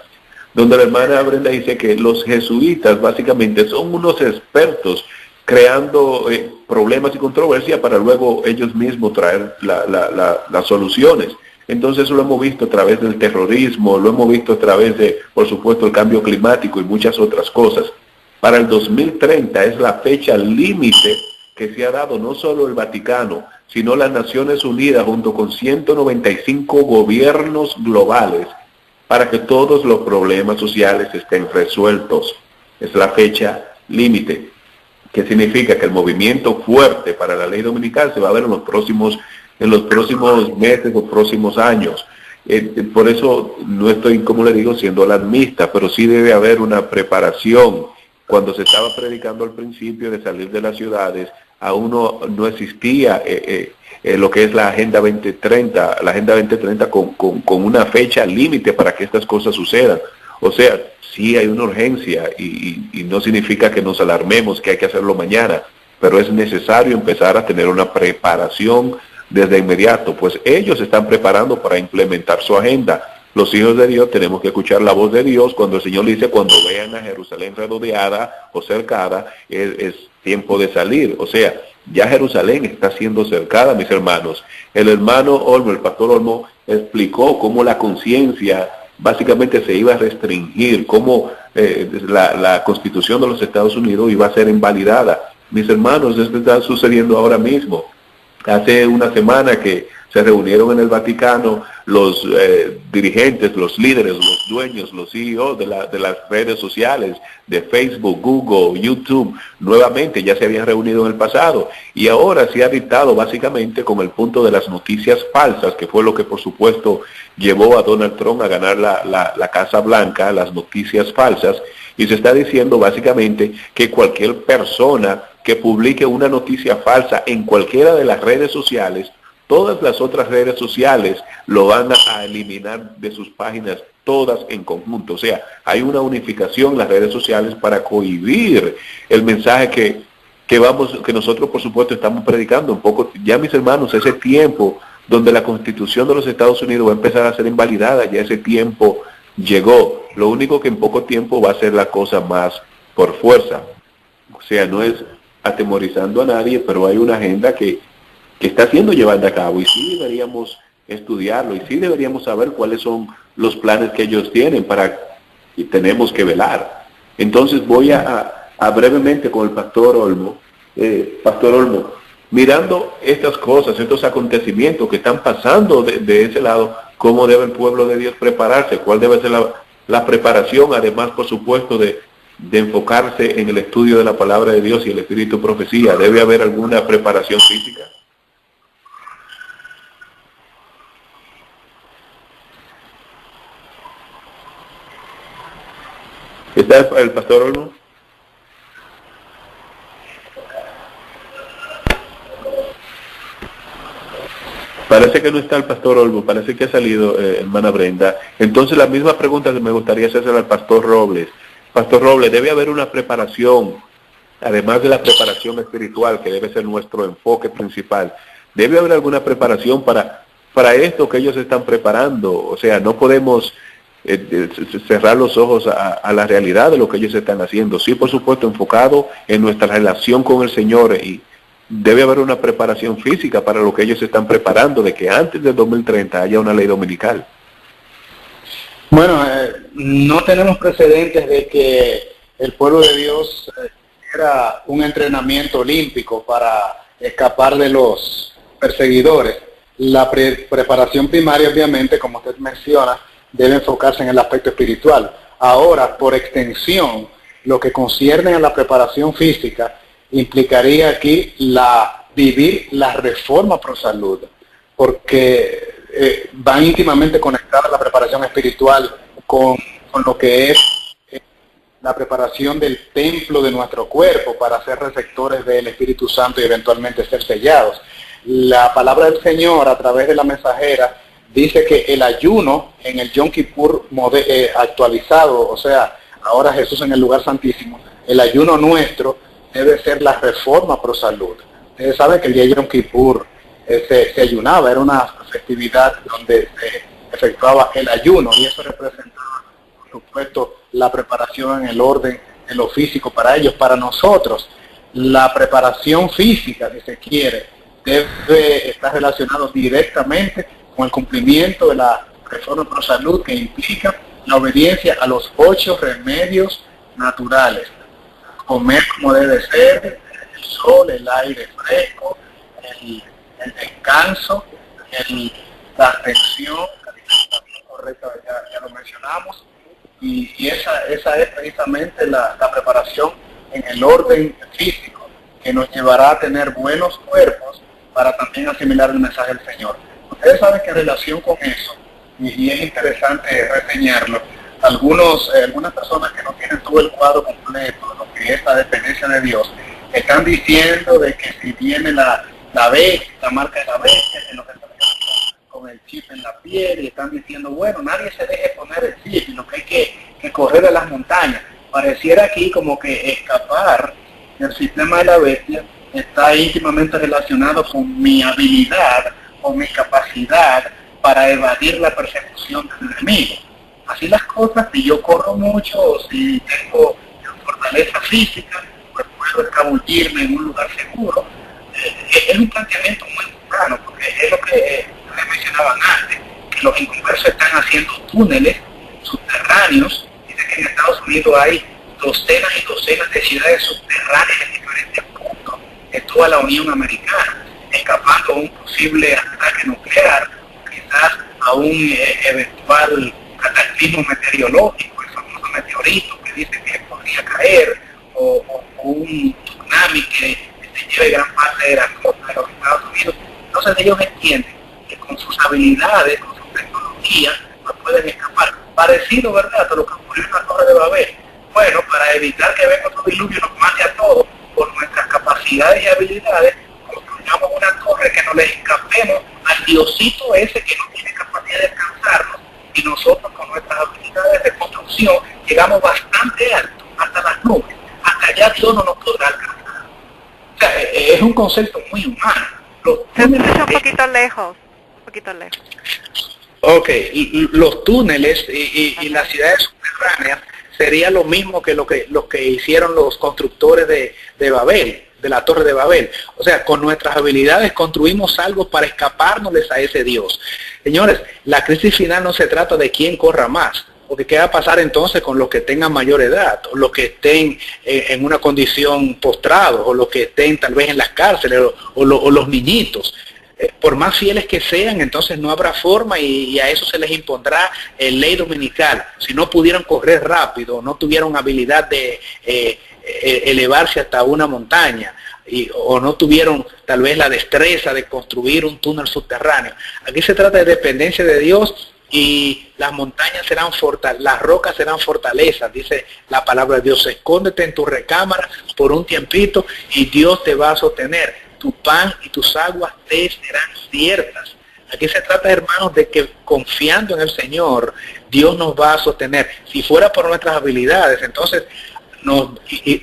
donde la hermana Brenda dice que los jesuitas básicamente son unos expertos creando problemas y controversias para luego ellos mismos traer las soluciones. Entonces eso lo hemos visto a través del terrorismo, lo hemos visto a través de, por supuesto, el cambio climático y muchas otras cosas. Para el 2030 es la fecha límite que se ha dado no solo el Vaticano, sino las Naciones Unidas junto con 195 gobiernos globales para que todos los problemas sociales estén resueltos. Es la fecha límite, que significa que el movimiento fuerte para la ley dominical se va a ver en los próximos meses o próximos años. Por eso no estoy, como le digo, siendo alarmista, pero sí debe haber una preparación. Cuando se estaba predicando al principio de salir de las ciudades, aún no existía lo que es la Agenda 2030, con una fecha límite para que estas cosas sucedan. O sea, sí hay una urgencia y no significa que nos alarmemos que hay que hacerlo mañana, pero es necesario empezar a tener una preparación desde inmediato, pues ellos se están preparando para implementar su agenda. Los hijos de Dios tenemos que escuchar la voz de Dios cuando el Señor dice, cuando vean a Jerusalén rodeada o cercada, es tiempo de salir. O sea, ya Jerusalén está siendo cercada, mis hermanos. El hermano Olmo, el pastor Olmo, explicó cómo la conciencia básicamente se iba a restringir, cómo la Constitución de los Estados Unidos iba a ser invalidada. Mis hermanos, esto está sucediendo ahora mismo. Hace una semana que se reunieron en el Vaticano los dirigentes, los líderes, los dueños, los CEOs de las redes sociales, de Facebook, Google, YouTube. Nuevamente ya se habían reunido en el pasado y ahora se ha dictado básicamente con el punto de las noticias falsas, que fue lo que por supuesto llevó a Donald Trump a ganar la Casa Blanca, las noticias falsas, y se está diciendo básicamente que cualquier persona que publique una noticia falsa en cualquiera de las redes sociales, todas las otras redes sociales lo van a eliminar de sus páginas, todas en conjunto. O sea, hay una unificación en las redes sociales para cohibir el mensaje que nosotros por supuesto estamos predicando un poco. Ya, mis hermanos, ese tiempo donde la Constitución de los Estados Unidos va a empezar a ser invalidada, ya ese tiempo llegó. Lo único que en poco tiempo va a ser la cosa más por fuerza. O sea, no es atemorizando a nadie, pero hay una agenda que está siendo llevada a cabo, y sí deberíamos estudiarlo, y sí deberíamos saber cuáles son los planes que ellos tienen y tenemos que velar. Entonces voy a brevemente con el Pastor Olmo. Pastor Olmo, mirando estas cosas, estos acontecimientos que están pasando de ese lado, ¿cómo debe el pueblo de Dios prepararse? ¿Cuál debe ser la preparación? Además, por supuesto, de enfocarse en el estudio de la palabra de Dios y el espíritu profecía. ¿Debe haber alguna preparación física? ¿Está el Pastor Olmo? Parece que no está el Pastor Olmo, parece que ha salido hermana Brenda. Entonces la misma pregunta que me gustaría hacerse al Pastor Robles. Pastor Robles, ¿debe haber una preparación, además de la preparación espiritual, que debe ser nuestro enfoque principal? ¿Debe haber alguna preparación para esto que ellos están preparando? O sea, no podemos cerrar los ojos a la realidad de lo que ellos están haciendo. Sí, por supuesto, enfocado en nuestra relación con el Señor, y debe haber una preparación física para lo que ellos están preparando, de que antes del 2030 haya una ley dominical. Bueno, no tenemos precedentes de que el pueblo de Dios era un entrenamiento olímpico para escapar de los perseguidores. La preparación primaria, obviamente, como usted menciona, debe enfocarse en el aspecto espiritual. Ahora, por extensión, lo que concierne a la preparación física implicaría aquí vivir la reforma pro salud, porque van íntimamente conectadas la preparación espiritual con lo que es la preparación del templo de nuestro cuerpo para ser receptores del Espíritu Santo y eventualmente ser sellados. La palabra del Señor a través de la mensajera dice que el ayuno en el Yom Kippur actualizado, o sea, ahora Jesús en el lugar santísimo, el ayuno nuestro debe ser la reforma pro salud. Ustedes saben que el día de Yom Kippur se ayunaba, era una festividad donde se efectuaba el ayuno, y eso representaba, por supuesto, la preparación en el orden, en lo físico para ellos. Para nosotros, la preparación física, si se quiere, debe estar relacionado directamente con el cumplimiento de la reforma pro salud, que implica la obediencia a los 8 remedios naturales: comer como debe ser, el sol, el aire fresco, el descanso, la atención, la alimentación correcta, ya lo mencionamos, y esa es precisamente la preparación en el orden físico, que nos llevará a tener buenos cuerpos para también asimilar el mensaje del Señor. Ustedes saben que en relación con eso, y es interesante reseñarlo, algunas personas que no tienen todo el cuadro completo de lo que es la dependencia de Dios, están diciendo de que si viene la bestia, la marca de la bestia, que lo que está con el chip en la piel, y están diciendo, bueno, nadie se deje poner el chip, sino que hay que correr a las montañas. Pareciera aquí como que escapar del sistema de la bestia está íntimamente relacionado con mi habilidad o mi capacidad para evadir la persecución del enemigo. Así las cosas, si yo corro mucho o si tengo fortaleza física, pues puedo escabullirme en un lugar seguro. Es un planteamiento muy temprano, porque es lo que les mencionaban antes, que los inconversos están haciendo túneles subterráneos. Dice que en Estados Unidos hay docenas y docenas de ciudades subterráneas en diferentes puntos de toda la Unión Americana, escapando a un posible ataque nuclear, quizás a un eventual cataclismo meteorológico, el famoso meteorito que dice que podría caer, o un tsunami que se lleve gran parte de la costa de los Estados Unidos. Entonces ellos entienden que con sus habilidades, con su tecnología, pues pueden escapar. Parecido, ¿verdad?, a lo que ocurrió en la Torre de Babel. Bueno, para evitar que venga otro diluvio y nos mate a todos, por nuestras capacidades y habilidades, construyamos una torre que no le escapemos al diosito ese que no tiene capacidad de alcanzarnos, y nosotros con nuestras habilidades de construcción llegamos bastante alto, hasta las nubes. Hasta allá Dios no nos podrá alcanzar. es un concepto muy humano. Los Se túneles escucha un poquito lejos, un poquito lejos. Ok, los túneles y las ciudades subterráneas sería lo mismo que lo que hicieron los constructores de Babel, de la Torre de Babel. O sea, con nuestras habilidades construimos algo para escapárnosles a ese Dios. Señores, la crisis final no se trata de quién corra más, porque qué va a pasar entonces con los que tengan mayor edad, o los que estén en una condición postrados, o los que estén tal vez en las cárceles, o los niñitos. Por más fieles que sean, entonces no habrá forma y a eso se les impondrá ley dominical. Si no pudieron correr rápido, no tuvieron habilidad de elevarse hasta una montaña, o no tuvieron tal vez la destreza de construir un túnel subterráneo. Aquí se trata de dependencia de Dios, y las montañas serán las rocas serán fortalezas, dice la palabra de Dios. Escóndete en tu recámara por un tiempito y Dios te va a sostener. Tu pan y tus aguas te serán ciertas. Aquí se trata, hermanos, de que confiando en el Señor, Dios nos va a sostener. Si fuera por nuestras habilidades, entonces nos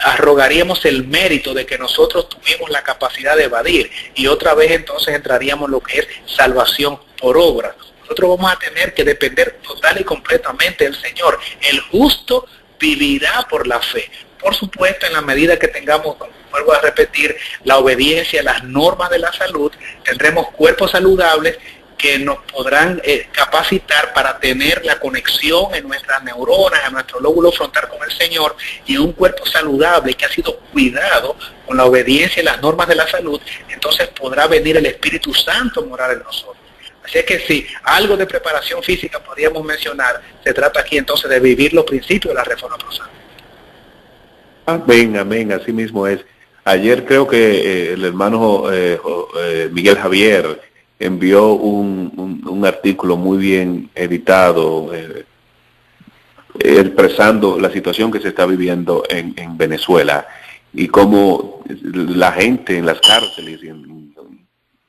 arrogaríamos el mérito de que nosotros tuvimos la capacidad de evadir, y otra vez entonces entraríamos en lo que es salvación por obra. Nosotros vamos a tener que depender total y completamente del Señor. El justo vivirá por la fe. Por supuesto, en la medida que tengamos, vuelvo a repetir, la obediencia a las normas de la salud, tendremos cuerpos saludables que nos podrán capacitar para tener la conexión en nuestras neuronas, en nuestro lóbulo frontal con el Señor, y un cuerpo saludable que ha sido cuidado con la obediencia a las normas de la salud, entonces podrá venir el Espíritu Santo a morar en nosotros. Así es que si algo de preparación física podríamos mencionar, se trata aquí entonces de vivir los principios de la reforma prosal. Amén, amén, así mismo es. Ayer creo que el hermano Miguel Javier envió un artículo muy bien editado, expresando la situación que se está viviendo en Venezuela, y cómo la gente en las cárceles y en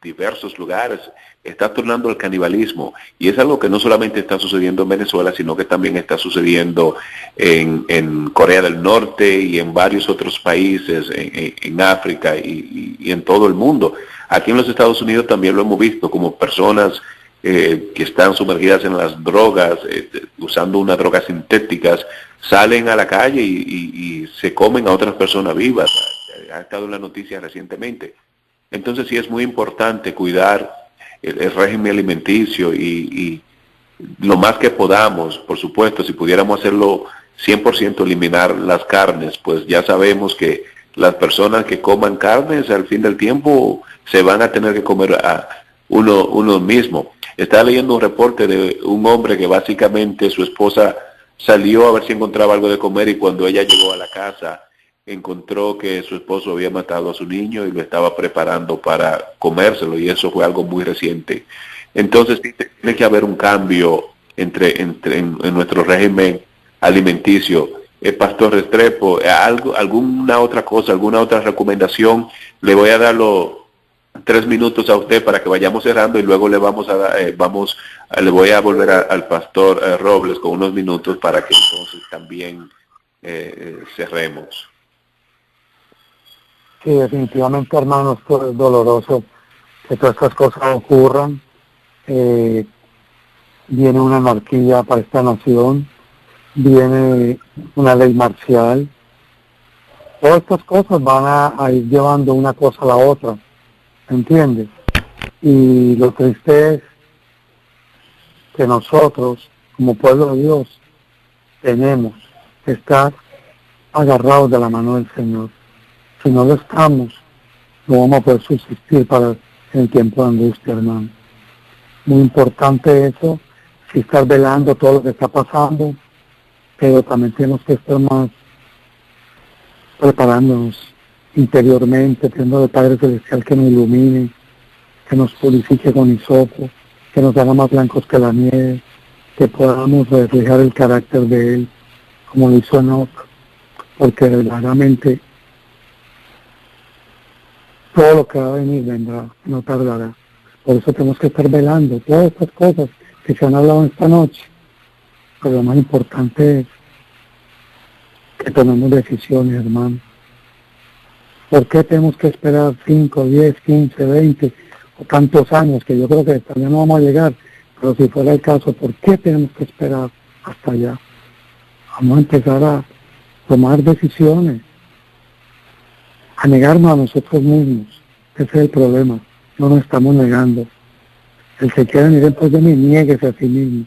diversos lugares está tornando al canibalismo, y es algo que no solamente está sucediendo en Venezuela, sino que también está sucediendo en Corea del Norte y en varios otros países, en África y en todo el mundo. Aquí en los Estados Unidos también lo hemos visto, como personas que están sumergidas en las drogas, usando unas drogas sintéticas, salen a la calle y se comen a otras personas vivas. Ha estado en la noticia recientemente. Entonces sí es muy importante cuidar el régimen alimenticio y lo más que podamos. Por supuesto, si pudiéramos hacerlo 100%, eliminar las carnes, pues ya sabemos que las personas que coman carnes al fin del tiempo se van a tener que comer a uno mismo. Estaba leyendo un reporte de un hombre que básicamente su esposa salió a ver si encontraba algo de comer, y cuando ella llegó a la casa encontró que su esposo había matado a su niño y lo estaba preparando para comérselo, y eso fue algo muy reciente. Entonces tiene que haber un cambio en nuestro régimen alimenticio. Pastor Restrepo, alguna otra cosa, alguna otra recomendación. Le voy a dar los 3 minutos a usted para que vayamos cerrando, y luego le vamos a dar, le voy a volver al Pastor Robles con unos minutos para que entonces también cerremos. Sí, definitivamente, hermanos, es doloroso que todas estas cosas ocurran. Viene una anarquía para esta nación, viene una ley marcial. Todas estas cosas van a ir llevando una cosa a la otra, ¿entiendes? Y lo triste es que nosotros, como pueblo de Dios, tenemos que estar agarrados de la mano del Señor. Si no lo estamos, no vamos a poder subsistir para el tiempo de angustia, hermano. Muy importante eso, si estar velando todo lo que está pasando, pero también tenemos que estar más preparándonos interiormente, pidiendo al Padre Celestial que nos ilumine, que nos purifique con hisopo, que nos haga más blancos que la nieve, que podamos reflejar el carácter de Él, como lo hizo Enoch, porque verdaderamente todo lo que va a venir vendrá, no tardará. Por eso tenemos que estar velando todas estas cosas que se han hablado esta noche. Pero lo más importante es que tomemos decisiones, hermano. ¿Por qué tenemos que esperar 5, 10, 15, 20 o tantos años? Que yo creo que todavía no vamos a llegar, pero si fuera el caso, ¿por qué tenemos que esperar hasta allá? Vamos a empezar a tomar decisiones, a negarnos a nosotros mismos. Ese es el problema, no nos estamos negando. El que quiera venir después de mí, niéguese a sí mismo.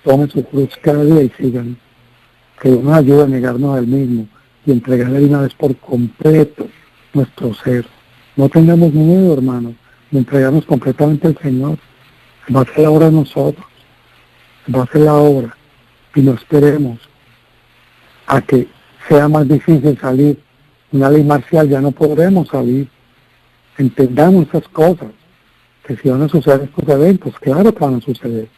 Tome su cruz cada día y sigan. Que Dios nos ayude a negarnos al mismo y entregarle de una vez por completo nuestro ser. No tengamos miedo, hermanos, de entregarnos completamente al Señor. Él va a hacer la obra de nosotros. Él va a hacer la obra. Y no esperemos a que sea más difícil salir. Una ley marcial ya no podremos salir. Entendamos esas cosas. Que si van a suceder estos eventos, claro que van a suceder.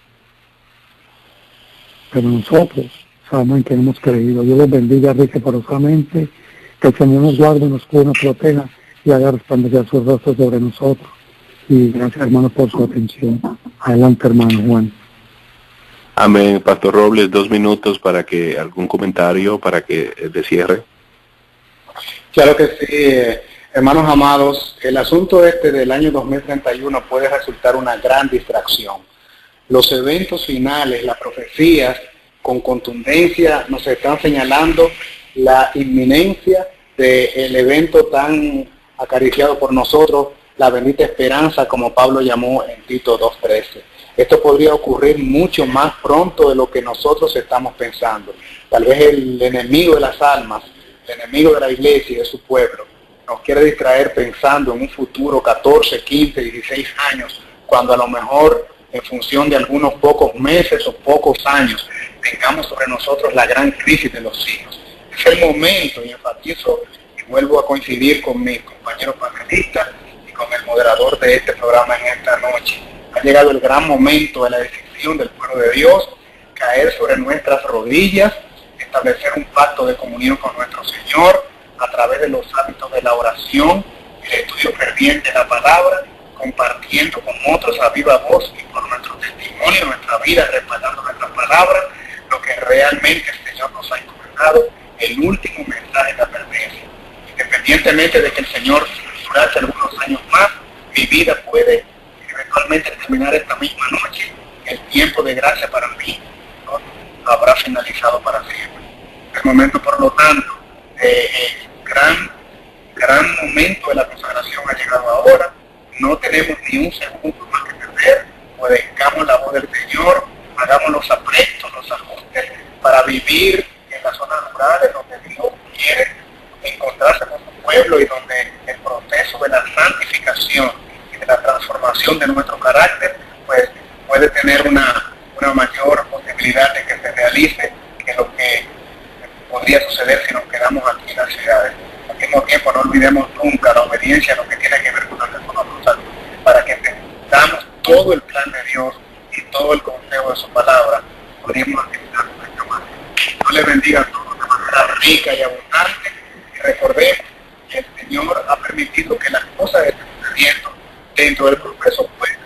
Pero nosotros sabemos en que hemos creído. Dios los bendiga riqueporosamente, que el Señor nos guarde, nos cubra, nos proteja y haga resplandecer su rostro sobre nosotros. Y gracias, hermano, por su atención. Adelante, hermano Juan. Amén. Pastor Robles, 2 minutos para que algún comentario para que de cierre. Claro que sí, hermanos amados, el asunto del año 2031 puede resultar una gran distracción. Los eventos finales, las profecías, con contundencia nos están señalando la inminencia del evento tan acariciado por nosotros, la bendita esperanza, como Pablo llamó en Tito 2:13. Esto podría ocurrir mucho más pronto de lo que nosotros estamos pensando. Tal vez el enemigo de las almas, el enemigo de la iglesia y de su pueblo, nos quiere distraer pensando en un futuro 14, 15, 16 años, cuando a lo mejor en función de algunos pocos meses o pocos años tengamos sobre nosotros la gran crisis de los siglos. Es el momento, y enfatizo y vuelvo a coincidir con mis compañeros panelistas y con el moderador de este programa en esta noche. Ha llegado el gran momento de la decisión del pueblo de Dios, caer sobre nuestras rodillas, establecer un pacto de comunión con nuestro Señor a través de los hábitos de la oración, el estudio ferviente de la palabra, compartiendo con otros a viva voz y por nuestro testimonio, nuestra vida, respaldando nuestra palabra, lo que realmente el Señor nos ha encomendado, el último mensaje de la pertenencia. Independientemente de que el Señor durase algunos años más, mi vida puede eventualmente terminar esta misma noche. El tiempo de gracia para mí no habrá finalizado para siempre. El momento, por lo tanto, gran momento de la consagración ha llegado ahora. No tenemos ni un segundo más que perder. Obedezcamos la voz del Señor, hagamos los aprestos, los ajustes para vivir en las zonas rurales donde Dios quiere encontrarse con su pueblo y donde el proceso de la santificación y de la transformación de nuestro carácter pues puede tener una mayor posibilidad de que se realice que lo que podría suceder si nos quedamos aquí en las ciudades. Al mismo tiempo no olvidemos nunca la obediencia a lo que tiene que ver con la reforma brutal, para que entendamos todo el plan de Dios y todo el consejo de su palabra, podríamos activar de esta manera. Dios les bendiga a todos de manera rica y abundante, y recordemos que el Señor ha permitido que las cosas estén sucediendo dentro del progreso pueblo,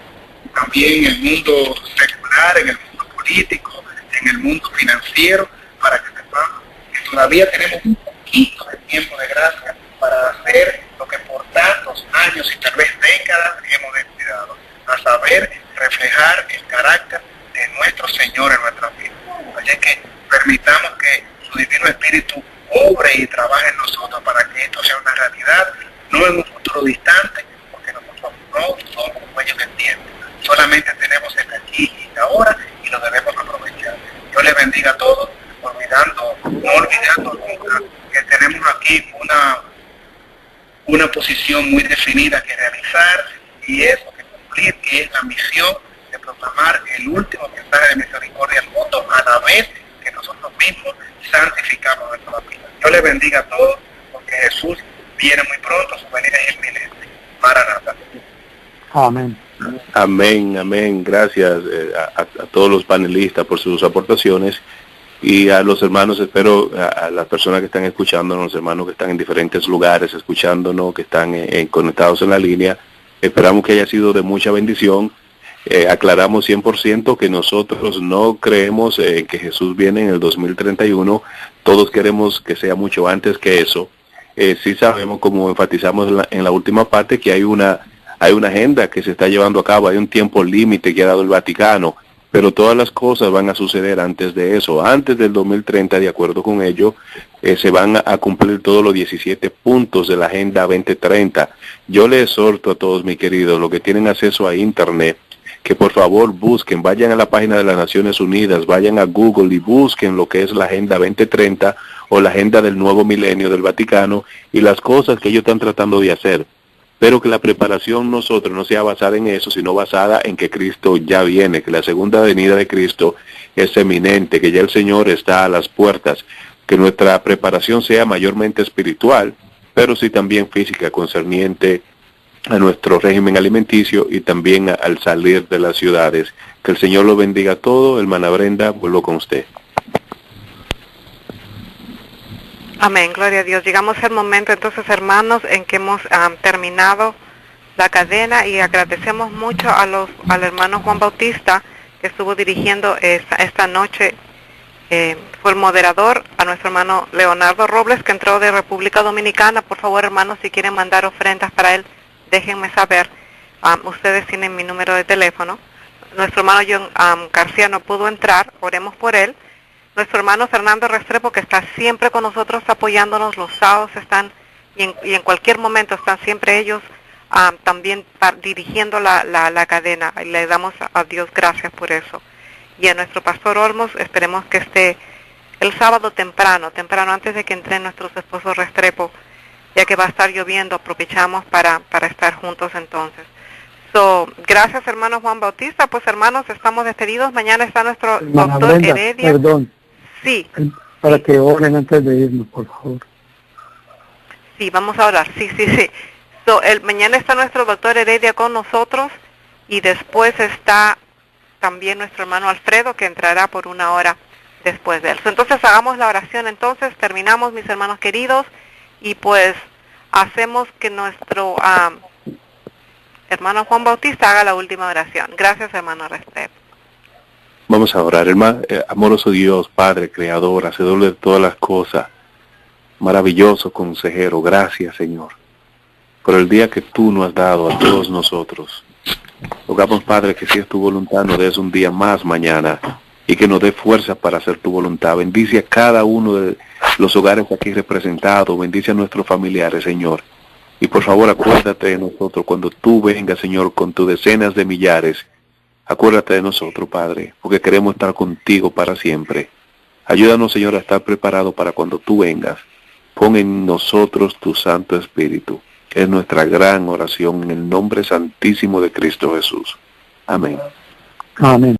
también en el mundo secular, en el mundo político, en el mundo financiero, para que sepamos que todavía tenemos un poquito de tiempo de gracia para hacer lo que por tantos años y tal vez décadas hemos descuidado, a saber reflejar el carácter de nuestro Señor en nuestra vida. Así que permitamos que su Divino Espíritu obre y trabaje en nosotros para que esto sea una realidad, no en un futuro distante, porque nosotros no somos dueños del tiempo, solamente tenemos el aquí y el ahora y lo debemos aprovechar. Dios les bendiga a todos, no olvidando nunca que tenemos aquí una posición muy definida que realizar y eso que cumplir, que es la misión de proclamar el último mensaje de misericordia al mundo a la vez que nosotros mismos santificamos nuestra vida. Dios les bendiga a todos porque Jesús viene muy pronto, su venida es inminente. Maranatha. Amén. Amén, amén. Gracias a todos los panelistas por sus aportaciones y a los hermanos, espero a las personas que están escuchándonos, los hermanos que están en diferentes lugares escuchándonos, que están conectados en la línea. Esperamos que haya sido de mucha bendición. Aclaramos 100% que nosotros no creemos que Jesús viene en el 2031. Todos queremos que sea mucho antes que eso. sí sabemos, como enfatizamos en la última parte, que hay una agenda que se está llevando a cabo, hay un tiempo límite que ha dado el Vaticano, pero todas las cosas van a suceder antes de eso. Antes del 2030, de acuerdo con ello, se van a cumplir todos los 17 puntos de la Agenda 2030. Yo les exhorto a todos, mis queridos, los que tienen acceso a Internet, que por favor busquen, vayan a la página de las Naciones Unidas, vayan a Google y busquen lo que es la Agenda 2030 o la Agenda del Nuevo Milenio del Vaticano y las cosas que ellos están tratando de hacer. Pero que la preparación nosotros no sea basada en eso, sino basada en que Cristo ya viene, que la segunda venida de Cristo es eminente, que ya el Señor está a las puertas, que nuestra preparación sea mayormente espiritual, pero sí también física, concerniente a nuestro régimen alimenticio y también al salir de las ciudades. Que el Señor lo bendiga todo. Hermana Brenda, vuelvo con usted. Amén, gloria a Dios. Llegamos al momento entonces, hermanos, en que hemos terminado la cadena y agradecemos mucho al hermano Juan Bautista que estuvo dirigiendo esta noche. Fue el moderador, a nuestro hermano Leonardo Robles, que entró de República Dominicana. Por favor, hermanos, si quieren mandar ofrendas para él, déjenme saber. Ustedes tienen mi número de teléfono. Nuestro hermano John García no pudo entrar, oremos por él. Nuestro hermano Fernando Restrepo, que está siempre con nosotros apoyándonos, los sábados están, y en cualquier momento están siempre ellos también dirigiendo la cadena. Y le damos a Dios gracias por eso. Y a nuestro pastor Olmos, esperemos que esté el sábado temprano, antes de que entren nuestros esposos Restrepo, ya que va a estar lloviendo, aprovechamos para estar juntos entonces. Gracias, hermano Juan Bautista. Pues, hermanos, estamos despedidos. Mañana está nuestro Hermana doctor Brenda, Heredia. perdón, Sí, para que oren antes de irnos, por favor. sí, vamos a orar. Sí. Mañana está nuestro doctor Heredia con nosotros y después está también nuestro hermano Alfredo, que entrará por 1 hora después de él. Entonces, hagamos la oración. Entonces, terminamos, mis hermanos queridos, y pues hacemos que nuestro hermano Juan Bautista haga la última oración. Gracias, hermano Restrepo. Vamos a orar. Hermano, amoroso Dios, Padre, Creador, Hacedor de todas las cosas, maravilloso consejero, gracias, Señor, por el día que tú nos has dado a todos nosotros. Rogamos, Padre, que si es tu voluntad nos des un día más mañana y que nos dé fuerza para hacer tu voluntad. Bendice a cada uno de los hogares aquí representados, bendice a nuestros familiares, Señor. Y por favor, acuérdate de nosotros cuando tú vengas, Señor, con tus decenas de millares. Acuérdate de nosotros, Padre, porque queremos estar contigo para siempre. Ayúdanos, Señor, a estar preparados para cuando tú vengas. Pon en nosotros tu Santo Espíritu. Es nuestra gran oración en el nombre santísimo de Cristo Jesús. Amén. Amén.